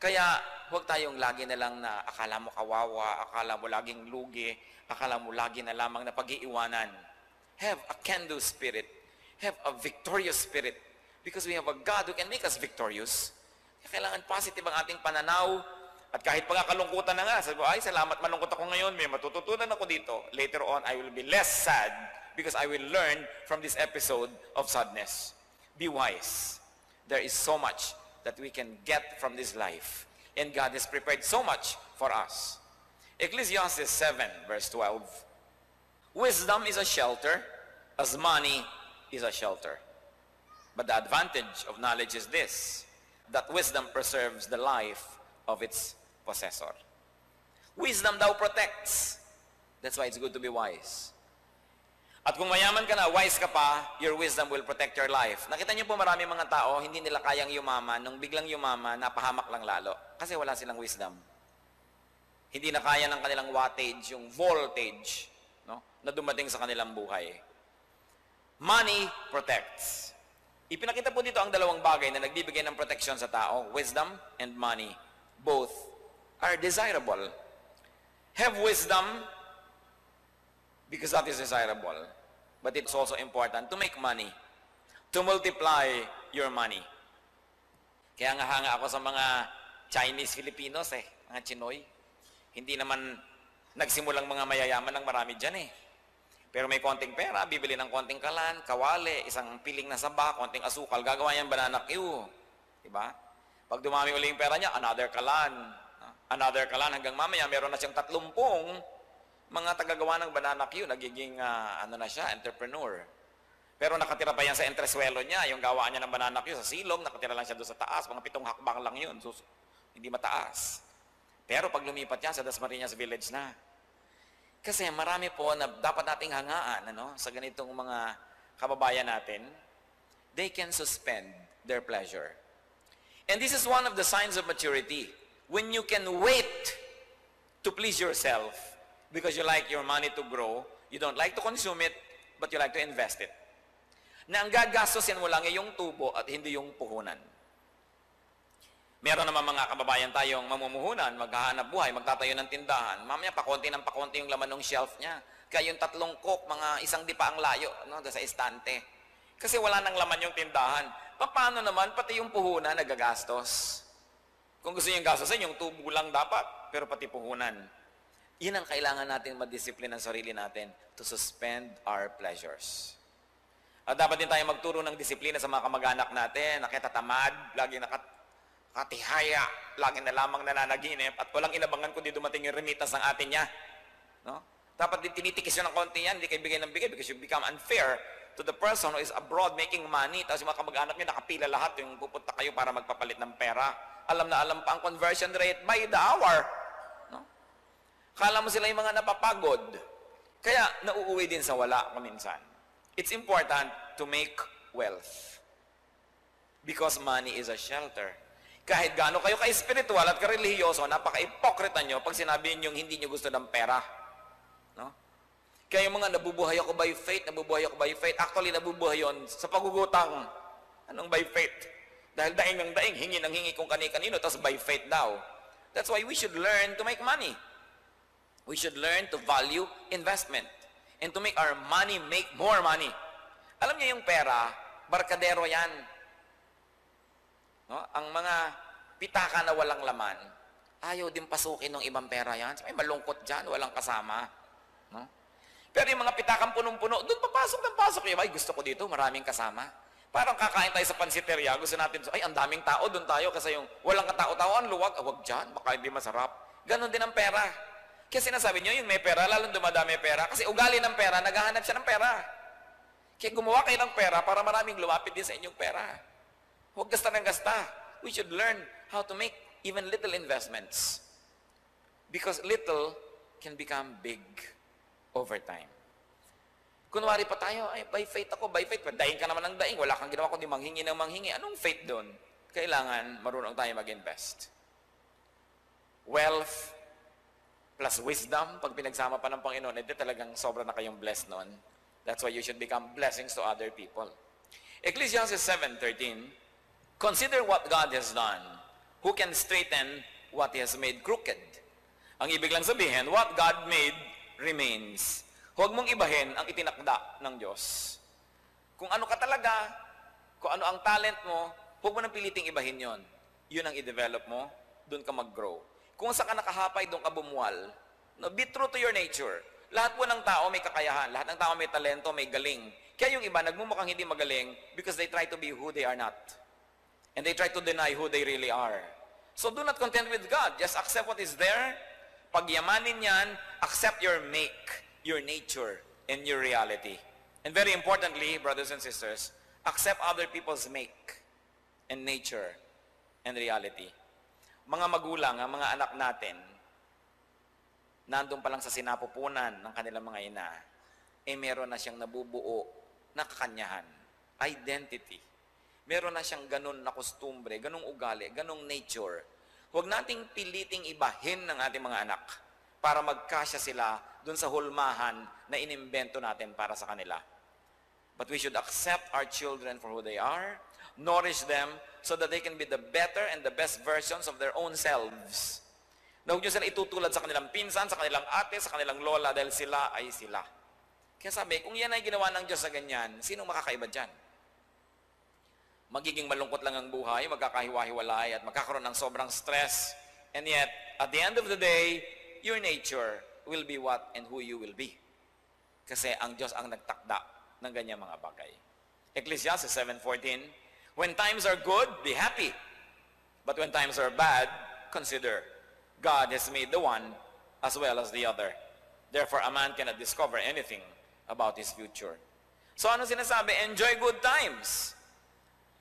Kaya, huwag tayong lagi na lang na akala mo kawawa, akala mo laging lugi, akala mo lagi na lamang na pag-iiwanan. Have a can-do spirit. Have a victorious spirit. Because we have a God who can make us victorious. Kailangan positive ang ating pananaw. At kahit pa nga kalungkutan na nga, sabi ko, ay, salamat malungkot ako ngayon, may matututunan ako dito. Later on, I will be less sad because I will learn from this episode of sadness. Be wise. There is so much that we can get from this life. And God has prepared so much for us. Ecclesiastes 7, verse 12. Wisdom is a shelter, as money is a shelter. But the advantage of knowledge is this, that wisdom preserves the life of its possessor. Wisdom daw protects. That's why it's good to be wise. At kung mayaman ka na, wise ka pa, your wisdom will protect your life. Nakita niyo po marami mga tao, hindi nila kayang yumaman. Nung biglang yumaman, napahamak lang lalo. Kasi wala silang wisdom. Hindi na kaya ng kanilang wattage, yung voltage, no, na dumating sa kanilang buhay. Money protects. Ipinakita po dito ang dalawang bagay na nagbibigay ng protection sa tao, wisdom and money. Both are desirable. Have wisdom because that is desirable. But it's also important to make money, to multiply your money. Kaya nga hanga ako sa mga Chinese Filipinos mga Chinoy. Hindi naman nagsimulang mga mayayaman ng marami dyan Pero may konting pera, bibili ng konting kalan, kawali, isang piling na saba, konting asukal, gagawa niyang banana Q. Diba? Pag dumami uli yung pera niya, another kalan. Another kalan, hanggang mamaya, meron na siyang 30 mga tagagawa ng banana Q, nagiging, na siya, entrepreneur. Pero nakatira pa yan sa entresuelo niya, yung gawa niya ng banana Q sa silong, nakatira lang siya doon sa taas, mga 7 hakbang lang yun, so, hindi mataas. Pero pag lumipat yan sa Dasmariñas Village na, kasi marami po na dapat nating hangaan sa ganitong mga kababayan natin, they can suspend their pleasure. And this is one of the signs of maturity. When you can wait to please yourself because you like your money to grow, you don't like to consume it, but you like to invest it. Na ang gagastosin mo lang ay yung tubo at hindi yung puhunan. Meron naman mga kababayan tayong mamumuhunan, maghahanap buhay, magtatayo ng tindahan. Mamaya pakonti ng pakonti yung laman ng shelf niya. Kaya yung 3 coke, mga 1 dipa ang layo sa estante. Kasi wala nang laman yung tindahan. Paano naman pati yung puhunan nagagastos? Kung gusto nyo yung gastosin, yung tubo lang dapat, pero pati puhunan. Yun ang kailangan natin madisiplin ang sarili natin to suspend our pleasures. At dapat din tayo magturo ng disiplina sa mga kamag-anak natin, nakitatamad, lagi nakatihaya, lagi na lamang nananaginip, at walang inabangan kundi dumating yung remittance ng atin niya. No? Dapat din tinitikis yun ng konti yan, hindi kayo bigay ng bigay because you become unfair to the person who is abroad making money, tapos yung mga kamag-anak niyo nakapila lahat, yung pupunta kayo para magpapalit ng pera. alam na alam pa ang conversion rate by the hour. No? Kala mo sila yung mga napapagod. Kaya nauuwi din sa wala kuminsan. It's important to make wealth. Because money is a shelter. Kahit gaano kayo ka-spiritual at ka-religyoso, napaka-ipokrita nyo pag sinabi nyo hindi nyo gusto ng pera. No? Kaya yung mga nabubuhay ako by faith, actually nabubuhay yon sa pagugutang. Anong by faith? Dahil daing ng daing, hingi ng hingi kung kani-kanino, tapos by faith daw. That's why we should learn to make money. We should learn to value investment. And to make our money make more money. Alam niyo yung pera, barkadero yan. No? Ang mga pitaka na walang laman, ayaw din pasukin ng ibang pera yan. May malungkot dyan, walang kasama. No? Pero yung mga pitakang punong-puno, doon papasok ng pasok. Ay, gusto ko dito, maraming kasama. Parang kakain tayo sa pansiteria, gusto natin, ay, ang daming tao, doon tayo. Kasi yung walang katao-tao, ang luwag, wag dyan, baka hindi masarap. Ganon din ang pera. Kaya sinasabi nyo, yung may pera, lalong dumadami pera. Kasi ugali ng pera, naghahanap siya ng pera. Kaya gumawa kayo ng pera para maraming lumapit din sa inyong pera. Huwag gasta ng gasta. We should learn how to make even little investments. Because little can become big over time. Kunwari pa tayo, ay, by faith ako, by faith. Daing ka naman ng daing, wala kang ginawa kundi manghingi ng manghingi. Anong faith doon? Kailangan marunong tayo mag-invest. Wealth plus wisdom, pag pinagsama pa ng Panginoon, edi talagang sobra na kayong blessed noon. That's why you should become blessings to other people. Ecclesiastes 7:13, consider what God has done. Who can straighten what He has made crooked? Ang ibig lang sabihin, what God made remains. Huwag mong ibahin ang itinakda ng Diyos. Kung ano ka talaga, kung ano ang talent mo, huwag mo nang piliting ibahin yon. Yun ang i-develop mo, doon ka mag-grow. Kung saan ka nakahapay, doon ka bumuwal. No, be true to your nature. Lahat po ng tao may kakayahan. Lahat ng tao may talento, may galing. Kaya yung iba, nagmumukhang hindi magaling because they try to be who they are not. And they try to deny who they really are. So do not contend with God. Just accept what is there. Pagyamanin yan, accept your make, your nature, and your reality. And very importantly, brothers and sisters, accept other people's make and nature and reality. Mga magulang, ang mga anak natin, nandun pa lang sa sinapupunan ng kanilang mga ina, meron na siyang nabubuo na kakanyahan, identity. Meron na siyang ganun na kostumbre, ganung ugali, ganung nature. Huwag nating piliting ibahin ng ating mga anak para magkasya sila dun sa hulmahan na inimbento natin para sa kanila. But we should accept our children for who they are, nourish them so that they can be the better and the best versions of their own selves. Na huwag nyo sila itutulad sa kanilang pinsan, sa kanilang ate, sa kanilang lola dahil sila ay sila. Kaya sabi, kung yan ay ginawa ng Diyos sa ganyan, sino makakaiba dyan? Magiging malungkot lang ang buhay, magkakahiwa-hiwalay at magkakaroon ng sobrang stress. And yet, at the end of the day, your nature will be what and who you will be. Kasi ang Diyos ang nagtakda ng ganyang mga bagay. Ecclesiastes 7:14, when times are good, be happy. But when times are bad, consider, God has made the one as well as the other. Therefore, a man cannot discover anything about his future. So ano sinasabi? Enjoy good times.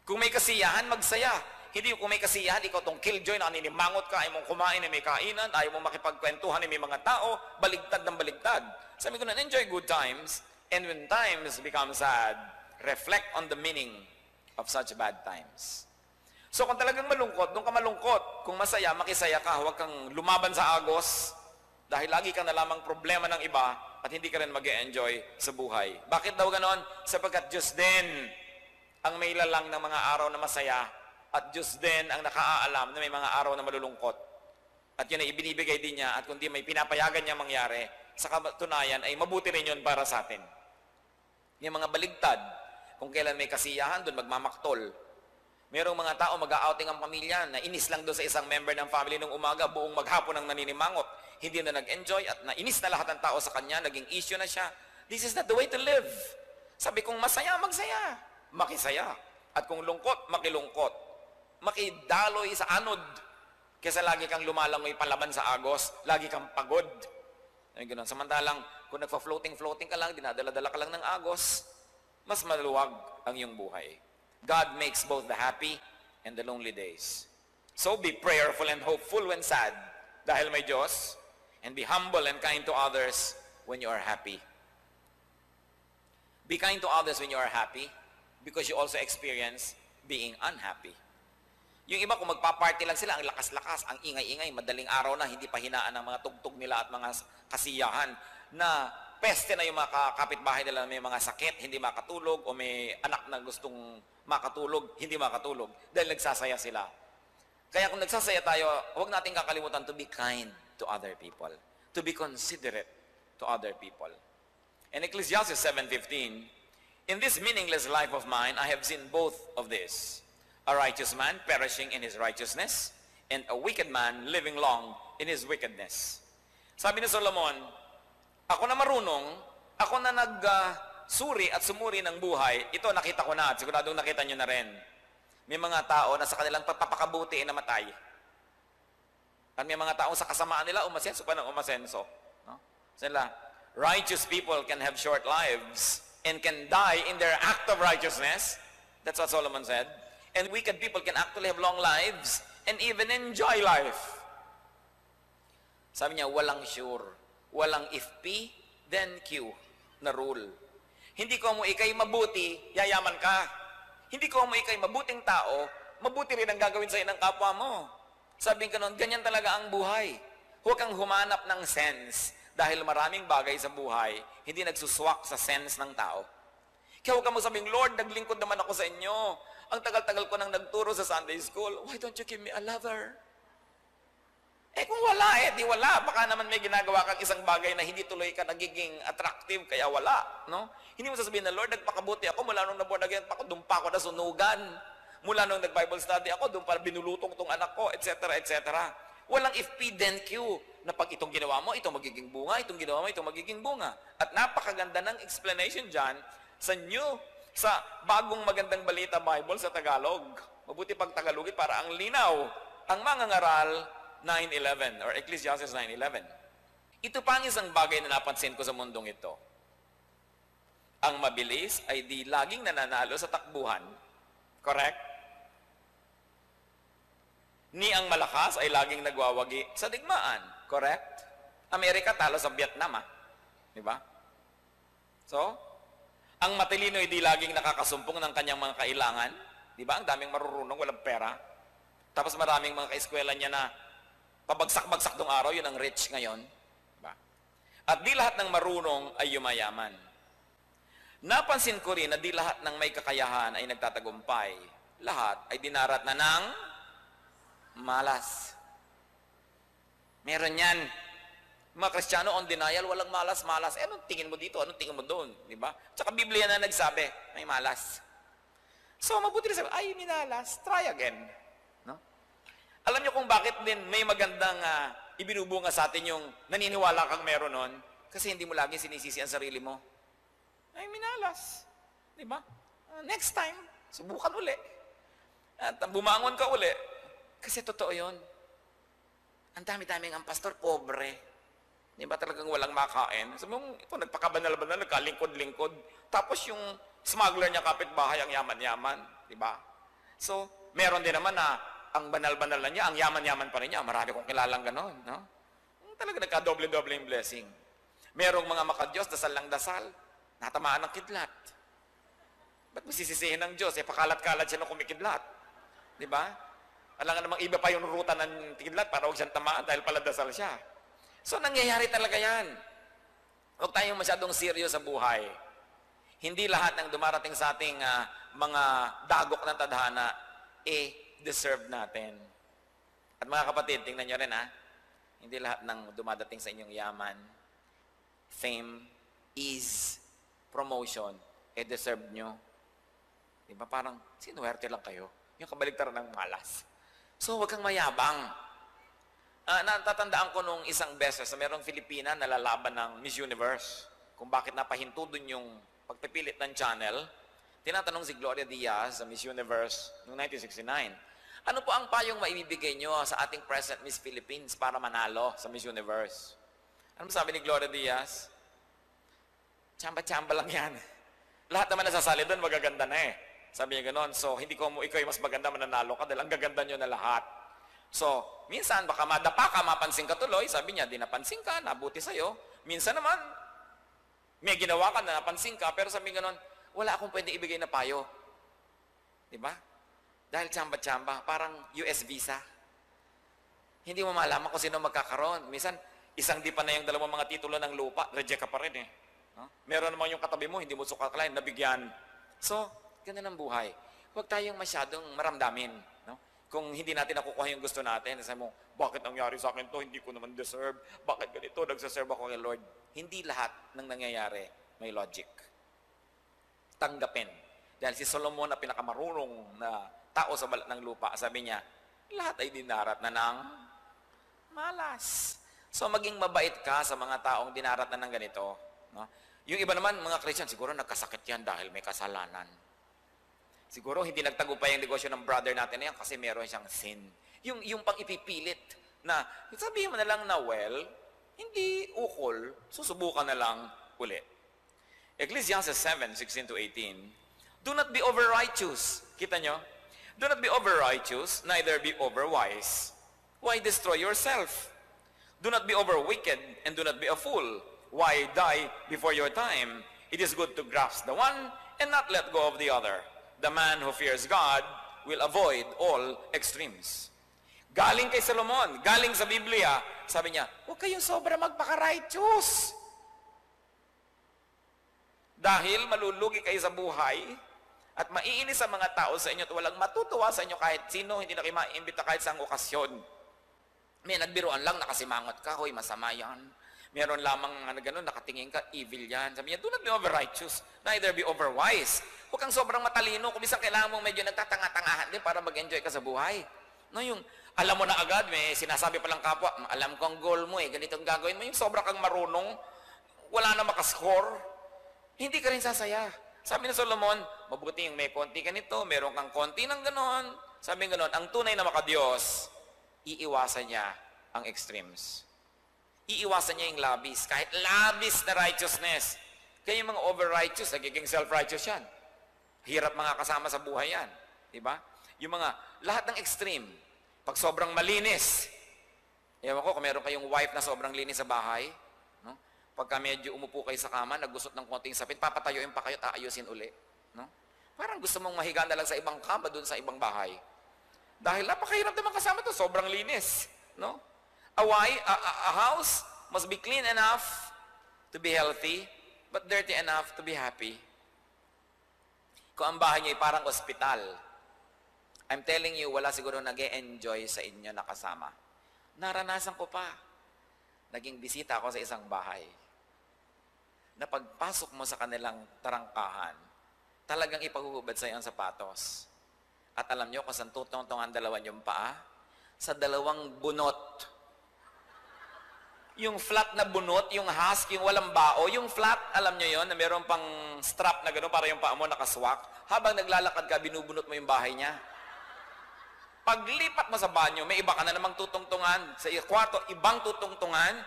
Kung may kasiyahan, magsaya. Hindi kung may kasiyahan, ikaw tong killjoy na aninimangot ka, ayaw mong kumain na may kainan, ayaw mong makipagkwentuhan na may mga tao, baligtad ng baligtad. Sabi ko na, enjoy good times, and when times become sad, reflect on the meaning of such bad times. So kung talagang malungkot, doon ka malungkot. Kung masaya, makisaya ka, huwag kang lumaban sa agos, dahil lagi ka na lamang problema ng iba, at hindi ka rin mag-e-enjoy sa buhay. Bakit daw ganon? Sapagkat Diyos din ang may lalang ng mga araw na masaya, at Diyos din ang nakaalam na may mga araw na malulungkot. At yun ay ibinibigay din niya, at kundi may pinapayagan niya mangyari, sa katunayan ay mabuti rin yun para sa atin. Yung mga baligtad, kung kailan may kasiyahan, doon magmamaktol. Merong mga tao mag-outing ang pamilya, na inis lang doon sa isang member ng family nung umaga, buong maghapon ang naninimangot, hindi na nag-enjoy, at nainis na lahat ng tao sa kanya, naging issue na siya. This is not the way to live. Sabi kong masaya, magsaya. Makisaya. At kung lungkot, makilungkot. Makidaloy sa anod. Kesa lagi kang lumalangoy palaban sa agos, lagi kang pagod. Ay, ganun. Samantalang, kung nagpa-floating ka lang, dinadala-dala ka lang ng agos, mas maluwag ang iyong buhay. God makes both the happy and the lonely days. So be prayerful and hopeful when sad, dahil may Diyos, and be humble and kind to others when you are happy. Be kind to others when you are happy because you also experience being unhappy. Yung iba kung magpa-party lang sila, ang lakas-lakas, ang ingay-ingay, madaling araw na, hindi pa hinaan ang mga tugtog nila at mga kasiyahan na peste na yung mga kapitbahay nila, may mga sakit, hindi makatulog, o may anak na gustong makatulog, hindi makatulog, dahil nagsasaya sila. Kaya kung nagsasaya tayo, huwag natin kakalimutan to be kind to other people, to be considerate to other people. In Ecclesiastes 7:15, in this meaningless life of mine, I have seen both of this. A righteous man perishing in his righteousness, and a wicked man living long in his wickedness. Sabi ni Solomon, ako na marunong, ako na nagsuri at sumuri ng buhay, ito nakita ko na at siguradong nakita nyo na rin. May mga tao na sa kanilang pagpapakabuti ay namatay. At may mga tao sa kasamaan nila, umasenso pa ng umasenso. No? Sila, righteous people can have short lives and can die in their act of righteousness. That's what Solomon said. And wicked people can actually have long lives and even enjoy life. Sabi niya, walang sure. Walang if P, then Q na rule. Hindi ko mo ikay mabuti, yayaman ka. Hindi ko mo ikay mabuting tao, mabuti rin ang gagawin sa'yo ng kapwa mo. Sabi ka nun, ganyan talaga ang buhay. Huwag kang humanap ng sense dahil maraming bagay sa buhay hindi nagsuswak sa sense ng tao. Kaya huwag kang sabing, Lord, naglingkod naman ako sa inyo. Ang tagal-tagal ko nang nagturo sa Sunday school. Why don't you give me a lover? Eh kung wala di wala. Baka naman may ginagawa kang isang bagay na hindi tuloy ka nagiging attractive, kaya wala. No? Hindi mo sasabihin na, Lord, nagpakabuti ako mula nung nabuwan again pa ako, doon pa ako nasunugan. Mula nung nag-Bible study ako, doon pa binulutong tong anak ko, etc., etc. Walang if P, then Q, na pag itong ginawa mo, itong magiging bunga, itong ginawa mo, itong magiging bunga. At napakaganda ng explanation dyan sa bagong magandang balita Bible sa Tagalog. Mabuti pag Tagalogin para ang linaw. Ang mangangaral 9:11 or Ecclesiastes 9:11. Ito pa ang isang bagay na napansin ko sa mundong ito. Ang mabilis ay di laging nananalo sa takbuhan. Correct? Ni ang malakas ay laging nagwawagi sa digmaan. Correct? Amerika talo sa Vietnam, di ba? So, ang matalino ay di laging nakakasumpong ng kanyang mga kailangan. Di ba? Ang daming marurunong, walang pera. Tapos maraming mga kaeskwela niya na pabagsak-bagsak dong araw, yun ang rich ngayon. Diba? At di lahat ng marunong ay yumayaman. Napansin ko rin na di lahat ng may kakayahan ay nagtatagumpay. Lahat ay dinarat na ng malas. Meron yan. Mga Kristiyano on denial, walang malas-malas. Eh, anong tingin mo dito? Anong tingin mo doon? Diba? Tsaka Biblia na nagsabi, may malas. So, mabuti na sabi, ay, minalas, try again. No? Alam niyo kung bakit din may magandang ibinubunga sa atin yung naniniwala kang meron nun? Kasi hindi mo lagi sinisisi ang sarili mo. Ay, minalas. Diba? Next time, subukan uli. At bumangon ka uli. Kasi totoo yun. Ang dami-daming ang pastor, pobre. Di ba talagang walang makain? Sabi mo, ito, nagpakabanal-banal, nagkalingkod-lingkod. Tapos yung smuggler niya kapitbahay, ang yaman-yaman. Di ba? So, meron din naman na ang banal-banal na niya, ang yaman-yaman pa rin niya. Marami kong kilalang ganon. No? Talaga nagka-doble-doble yung blessing. Merong mga makadyos, dasal lang dasal. Natamaan ng kidlat. Ba't mo sisisihin ng Diyos? Eh, pakalat-kalat siya nung kumikidlat. Di ba? Alam nga namang iba pa yung ruta ng kidlat para huwag siyang tamaan dahil pala dasal siya. So, nangyayari talaga yan. Huwag tayong masyadong serious sa buhay. Hindi lahat ng dumarating sa ating mga dagok ng tadhana, deserve natin. At mga kapatid, tingnan nyo rin hindi lahat ng dumadating sa inyong yaman, fame, ease, promotion, deserve nyo. Diba? Parang, sinuwerte lang kayo. Yung kabaligtaran ng malas. So, huwag kang mayabang. Natatandaan ko nung isang beses na merong Filipina na lalaban ng Miss Universe. Kung bakit napahinto dun yung pagpipilit ng channel, tinatanong si Gloria Diaz sa Miss Universe noong 1969, ano po ang payong maibibigay nyo sa ating present Miss Philippines para manalo sa Miss Universe? Ano sabi ni Gloria Diaz? Tsamba-tsamba lang yan. Lahat naman nasasali doon, magaganda na Sabi niya gano'n. So, hindi ko mo ikaw mas maganda mananalo ka dahil ang gaganda nyo na lahat. So, minsan baka madapa ka, mapansin ka tuloy, sabi niya, di napansin ka, nabuti sa'yo. Minsan naman, may ginawa ka na napansin ka, pero sabi ganon, wala akong pwede ibigay na payo. Diba? Dahil tsamba-tsamba, parang US visa. Hindi mo malaman kung sino magkakaroon. Minsan, isang di pa na yung dalawang mga titulo ng lupa, reject ka pa rin eh. No? Meron naman yung katabi mo, hindi mo sukaklain, nabigyan. So, ganun ang buhay. Huwag tayong masyadong maramdamin. No? Kung hindi natin nakukuha yung gusto natin, sabi mo, bakit nangyari sa akin to? Hindi ko naman deserve. Bakit ganito? Nagsaserve ako kay Lord. Hindi lahat ng nangyayari may logic. Tanggapin. Dahil si Solomon na pinakamarunong na tao sa balat ng lupa, sabi niya, lahat ay dinarat na ng malas. So maging mabait ka sa mga taong dinarat na ng ganito. No? Yung iba naman, mga Christian, siguro nagkasakit yan dahil may kasalanan. Siguro hindi nagtagumpay ang negosyo ng brother natin na yan kasi meron siyang sin. Yung pang ipipilit na, sabihin mo na lang na, well, hindi ukol, susubukan na lang uli. Ecclesiastes 7:16-18, do not be over-righteous. Kita nyo? Do not be over-righteous, neither be over-wise. Why destroy yourself? Do not be over-wicked, and do not be a fool. Why die before your time? It is good to grasp the one and not let go of the other. The man who fears God will avoid all extremes. Galing kay Solomon, galing sa Biblia, sabi niya, huwag kayong sobra magpaka-righteous. Dahil malulugi kayo sa buhay at maiinis ang mga tao sa inyo at walang matutuwa sa inyo kahit sino, hindi na kayo maiimbita kahit sa okasyon. May nagbiruan lang, nakasimangot ka, hoy, masama yan. Meron lamang gano'n, nakatingin ka, evil yan. Sabi niya, do not be over-righteous, neither be over-wise. Huwag kang sobrang matalino, kung minsan kailangan mong medyo nagtatanga-tangahan din para mag-enjoy ka sa buhay. No, yung alam mo na agad, may sinasabi pa lang kapwa, alam ko ang goal mo ganito ang gagawin mo. Yung sobra kang marunong, wala na makascore, hindi ka rin sasaya. Sabi ni Solomon, mabuti yung may konti ka nito, meron kang konti ng gano'n. Sabi ng gano'n, ang tunay na makadiyos, iiwasan niya ang extremes. Iiwasan niya yung labis, kahit labis na righteousness. Kaya yung mga over-righteous, nagiging self-righteous yan. Hirap mga kasama sa buhay yan. Diba? Yung mga, lahat ng extreme, pag sobrang malinis, ewan ko, kung meron kayong wife na sobrang linis sa bahay, no? Pagka medyo umupo kayo sa kama, naggusot ng konting sapin, papatayuin pa kayo at aayusin uli. No? Parang gusto mong mahiga na lang sa ibang kama doon sa ibang bahay. Dahil napakahirap naman kasama to, sobrang linis. No? A house must be clean enough to be healthy, but dirty enough to be happy. Kung ang bahay niyo ay parang ospital, I'm telling you, wala siguro nag-e-enjoy sa inyo na kasama. Naranasan ko pa. Naging bisita ako sa isang bahay. Na pagpasok mo sa kanilang tarangkahan, talagang ipaghubad sa iyo ang sapatos. At alam niyo kung saan tutong-tungan dalawan yung paa? Sa dalawang bunot. Yung flat na bunot, yung husk, yung walang bao, yung flat, alam niyo yon na meron pang strap na gano'n para yung paa mo nakaswak. Habang naglalakad ka, binubunot mo yung bahay niya. Paglipat mo sa banyo, may iba ka na namang tutungtungan. Sa kwarto, ibang tutungtungan.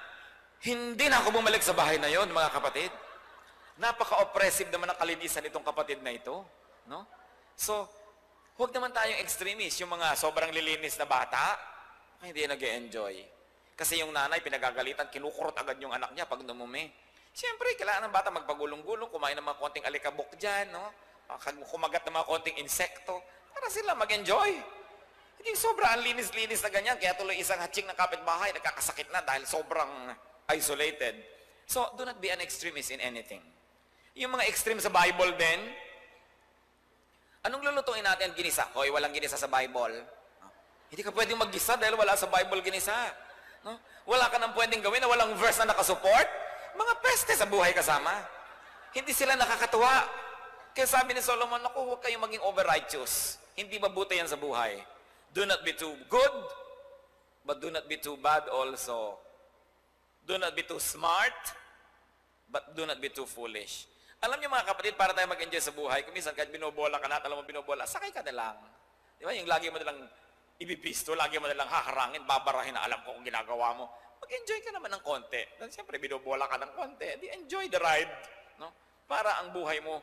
Hindi na ako bumalik sa bahay na yon, mga kapatid. Napaka-oppressive naman ang kalinisan nitong kapatid na ito. No? So, huwag naman tayong extremist. Yung mga sobrang lilinis na bata, hindi nag-e-enjoy. Kasi yung nanay, pinagagalitan, kinukurot agad yung anak niya pag dumumi. Siyempre, kailangan ng bata magpagulong-gulong, kumain ng mga konting alikabok dyan, no? Kumagat ng mga konting insekto, para sila mag-enjoy. Hindi sobra ang linis-linis na ganyan, kaya tuloy isang hatching ng kapitbahay, nagkakasakit na dahil sobrang isolated. So, do not be an extremist in anything. Yung mga extreme sa Bible din, anong lulutuin natin? Ginisa. Hoy, walang ginisa sa Bible. Hindi ka pwedeng mag-gisa dahil wala sa Bible ginisa. No? Wala ka nang pwedeng gawin na walang verse na nakasupport. Mga peste sa buhay kasama. Hindi sila nakakatuwa. Kaya sabi ni Solomon, naku, huwag kayong maging over-righteous. Hindi mabuti yan sa buhay. Do not be too good, but do not be too bad also. Do not be too smart, but do not be too foolish. Alam niyo mga kapatid, para tayo mag-enjoy sa buhay, kung minsan kahit binobola ka na, alam mo binobola, sakay ka na lang. Di ba? Yung lagi mo nalang ibibisto, lagi mo nalang haharangin, babarahin na alam ko kung ginagawa mo. Mag-enjoy ka naman ng konti. Dahil siyempre, binobola ka ng konti. Di enjoy the ride. No? Para ang buhay mo,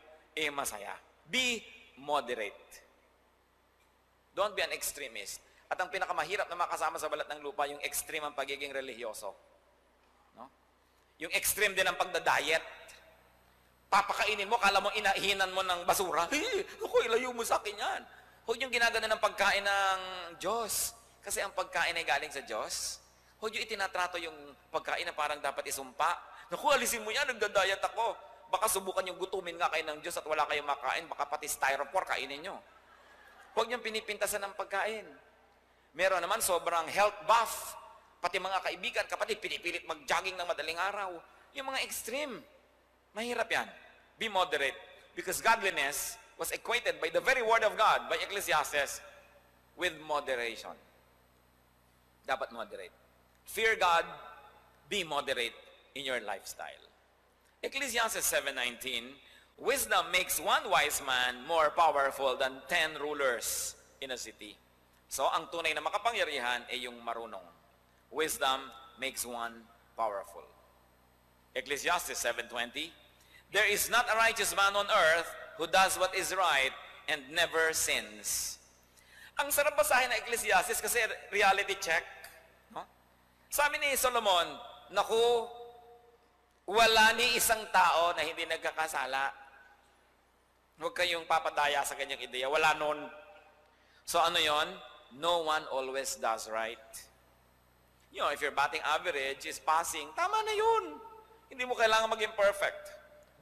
masaya. Be moderate. Don't be an extremist. At ang pinakamahirap na makasama sa balat ng lupa, yung extreme ang pagiging religyoso. No? Yung extreme din ang pagda-diet. Papakainin mo, kala mo inahinan mo ng basura. Ako, ilayo mo sa akin yan. Huwag yung ginagano ng pagkain ng Diyos. Kasi ang pagkain ay galing sa Diyos. Huwag yung itinatrato yung pagkain na parang dapat isumpa. Naku, alisin mo yan, nagda-diet ako. Baka subukan yung gutumin nga kayo ng Diyos at wala kayong makain. Baka pati styrofoam kainin nyo. Huwag yung pinipintasan ng pagkain. Meron naman sobrang health buff. Pati mga kaibigan, kapatid, pinipilit mag-jogging ng madaling araw. Yung mga extreme. Mahirap yan. Be moderate. Because godliness was equated by the very word of God, by Ecclesiastes, with moderation. Dapat moderate. Fear God, be moderate in your lifestyle. Ecclesiastes 7:19, wisdom makes one wise man more powerful than 10 rulers in a city. So, ang tunay na makapangyarihan ay yung marunong. Wisdom makes one powerful. Ecclesiastes 7:20, there is not a righteous man on earth who does what is right and never sins. Ang sarap basahin ng Ecclesiastes kasi reality check. No? Sabi ni Solomon, naku, wala ni isang tao na hindi nagkakasala. Huwag kayong papadaya sa ganyang ideya. Wala nun. So ano yon? No one always does right. You know, if your batting average is passing, tama na yun. Hindi mo kailangan maging perfect.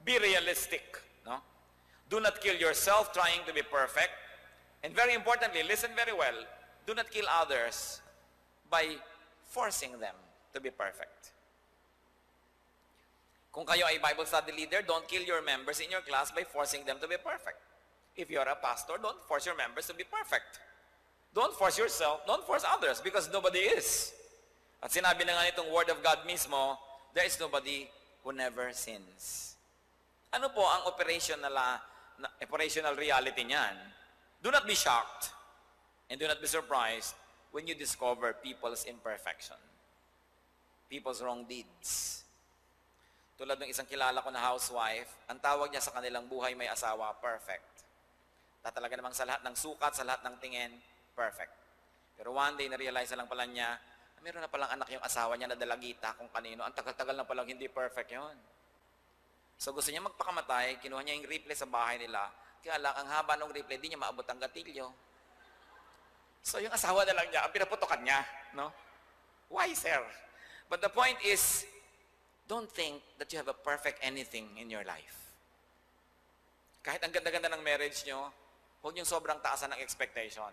Be realistic. No? Do not kill yourself trying to be perfect. And very importantly, listen very well, do not kill others by forcing them to be perfect. Kung kayo ay Bible study leader, don't kill your members in your class by forcing them to be perfect. If you're a pastor, don't force your members to be perfect. Don't force yourself, don't force others because nobody is. At sinabi na nga nitong Word of God mismo, there is nobody who never sins. Ano po ang operational reality niyan? Do not be shocked and do not be surprised when you discover people's imperfection. People's wrong deeds. Tulad ng isang kilala ko na housewife, ang tawag niya sa kanilang buhay may asawa, perfect. Talaga namang sa lahat ng sukat, sa lahat ng tingin, perfect. Pero one day, na-realize na lang pala niya, meron na palang anak yung asawa niya na dalagita kung kanino. Ang tagal-tagal na palang hindi perfect yon. So gusto niya magpakamatay, kinuha niya yung replay sa bahay nila. Kaya lang, ang haba ng replay, di niya maabot ang gatilyo. So yung asawa na lang niya, ang pinaputokan niya. No? Why, sir? But the point is, don't think that you have a perfect anything in your life. Kahit ang ganda-ganda ng marriage nyo, huwag niyong sobrang taasan ng expectation.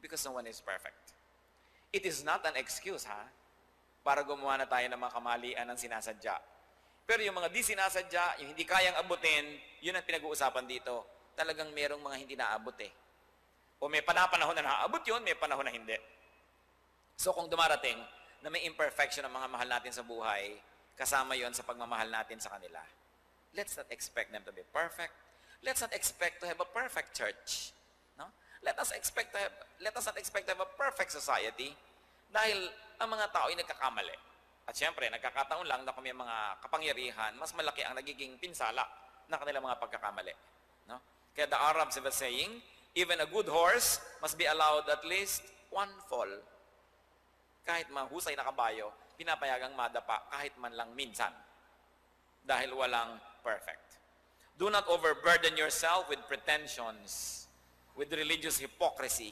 Because no one is perfect. It is not an excuse, ha? Para gumawa na tayo ng mga kamalian ng sinasadya. Pero yung mga di sinasadya, yung hindi kayang abutin, yun ang pinag-uusapan dito. Talagang merong mga hindi naabot eh. O may panahon na naabot yun, may panahon na hindi. So kung dumarating na may imperfection ng mga mahal natin sa buhay, kasama yon sa pagmamahal natin sa kanila. Let's not expect them to be perfect. Let's not expect to have a perfect church. No? Let us not expect to have a perfect society dahil ang mga tao ay nagkakamali. At syempre, nagkakataon lang na kung may mga kapangyarihan, mas malaki ang nagiging pinsala na kanilang mga pagkakamali. No? Kaya the Arabs have a saying, even a good horse must be allowed at least one fall. Kahit mahusay na kabayo, pinapayagang madapa kahit man lang minsan. Dahil walang perfect. Do not overburden yourself with pretensions, with religious hypocrisy,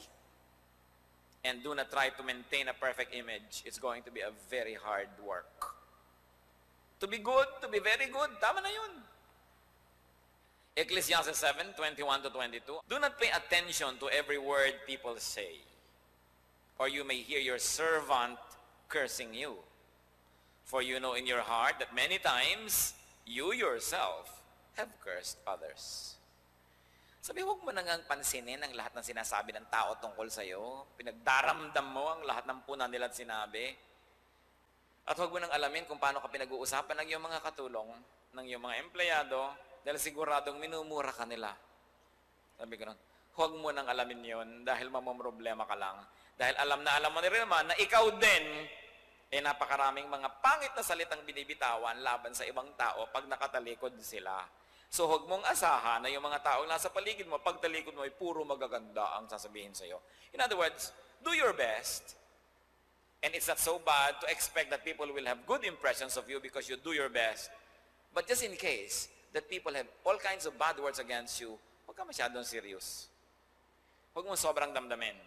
and do not try to maintain a perfect image. It's going to be a very hard work. To be good, to be very good, tama na yun. Ecclesiastes 7:21-22. Do not pay attention to every word people say, or you may hear your servant cursing you. For you know in your heart that many times you yourself have cursed others. Sabi, huwag mo nang pansinin ang lahat ng sinasabi ng tao tungkol sa'yo. Pinagdaramdam mo ang lahat ng puna nila at sinabi. At huwag mo nang alamin kung paano ka pinag-uusapan ng iyong mga katulong, ng iyong mga empleyado, dahil siguradong minumura ka nila. Sabi ko nun, huwag mo nang alamin yon dahil mamamroblema ka lang. Dahil alam mo na rin naman na ikaw din, napakaraming mga pangit na salitang binibitawan laban sa ibang tao pag nakatalikod sila. So huwag mong asahan na yung mga taong nasa paligid mo, pag talikod mo ay puro magaganda ang sasabihin sa'yo. In other words, do your best. And it's not so bad to expect that people will have good impressions of you because you do your best. But just in case that people have all kinds of bad words against you, huwag ka masyadong serious. Huwag mo sobrang damdamin.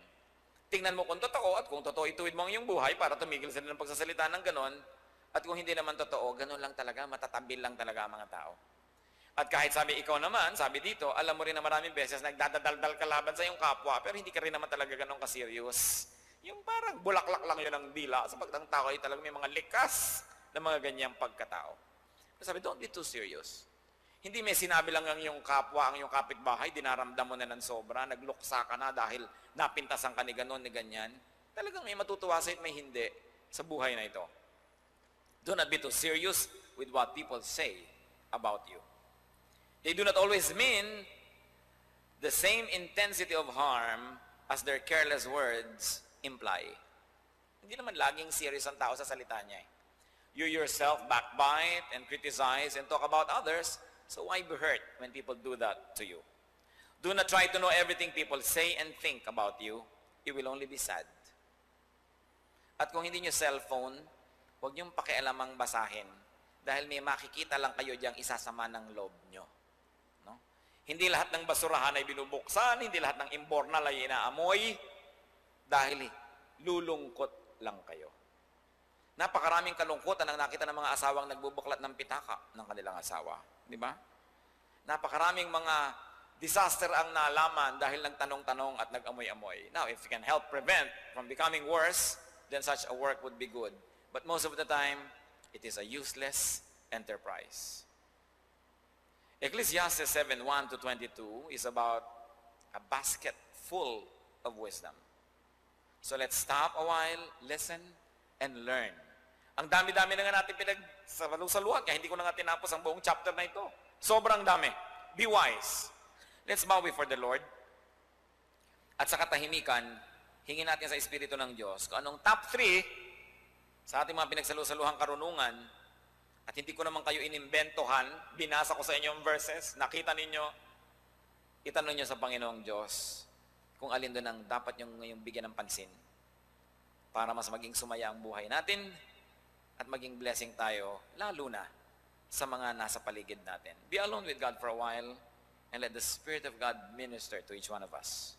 Tingnan mo kung totoo at kung totoo ituwid mo ang iyong buhay para tumigil sila ng pagsasalita ng ganon. At kung hindi naman totoo, ganon lang talaga, matatabil lang talaga ang mga tao. At kahit sabi ikaw naman, sabi dito, alam mo rin na maraming beses nagdadaldal ka laban sa iyong kapwa, pero hindi ka rin naman talaga ganon ka-serious. Yung parang bulaklak lang yun ang dila sa pagtang tao ay talagang may mga likas na mga ganyang pagkatao. Sabi, don't be too serious. Hindi may sinabi lang ang iyong kapwa, ang iyong kapitbahay, dinaramdam mo na ng sobra, nagluksa ka na dahil napintasan ka ni ganon, ni ganyan. Talagang may matutuwa sa'yo at may hindi sa buhay na ito. Do not be too serious with what people say about you. They do not always mean the same intensity of harm as their careless words imply. Hindi naman laging serious ang tao sa salita niya. You yourself backbite and criticize and talk about others, so why be hurt when people do that to you? Do not try to know everything people say and think about you. You will only be sad. At kung hindi nyo cellphone, huwag niyong pakialamang basahin dahil may makikita lang kayo diyang isasama ng loob nyo. No? Hindi lahat ng basurahan ay binubuksan, hindi lahat ng imbornal ay inaamoy, dahil lulungkot lang kayo. Napakaraming kalungkutan ang nakita ng mga asawang nagbubuklat ng pitaka ng kanilang asawa. Di ba? Napakaraming mga disaster ang nalaman dahil nagtanong-tanong at nag-amoy-amoy. Now, if you can help prevent from becoming worse, then such a work would be good. But most of the time, it is a useless enterprise. Ecclesiastes 7:1-22 is about a basket full of wisdom. So let's stop a while, listen, and learn. Ang dami-dami na nga natin pinagsalusaluhan, kaya hindi ko na nga tinapos ang buong chapter na ito. Sobrang dami. Be wise. Let's bow before the Lord. At sa katahimikan, hingin natin sa Espiritu ng Diyos kung anong top 3 sa ating mga pinagsalusaluhang karunungan, at hindi ko naman kayo inimbentohan, binasa ko sa inyo ang verses, nakita ninyo, itanong nyo sa Panginoong Diyos kung alin doon ang dapat nyo ngayong bigyan ng pansin para mas maging sumaya ang buhay natin at maging blessing tayo, lalo na sa mga nasa paligid natin. Be alone with God for a while and let the Spirit of God minister to each one of us.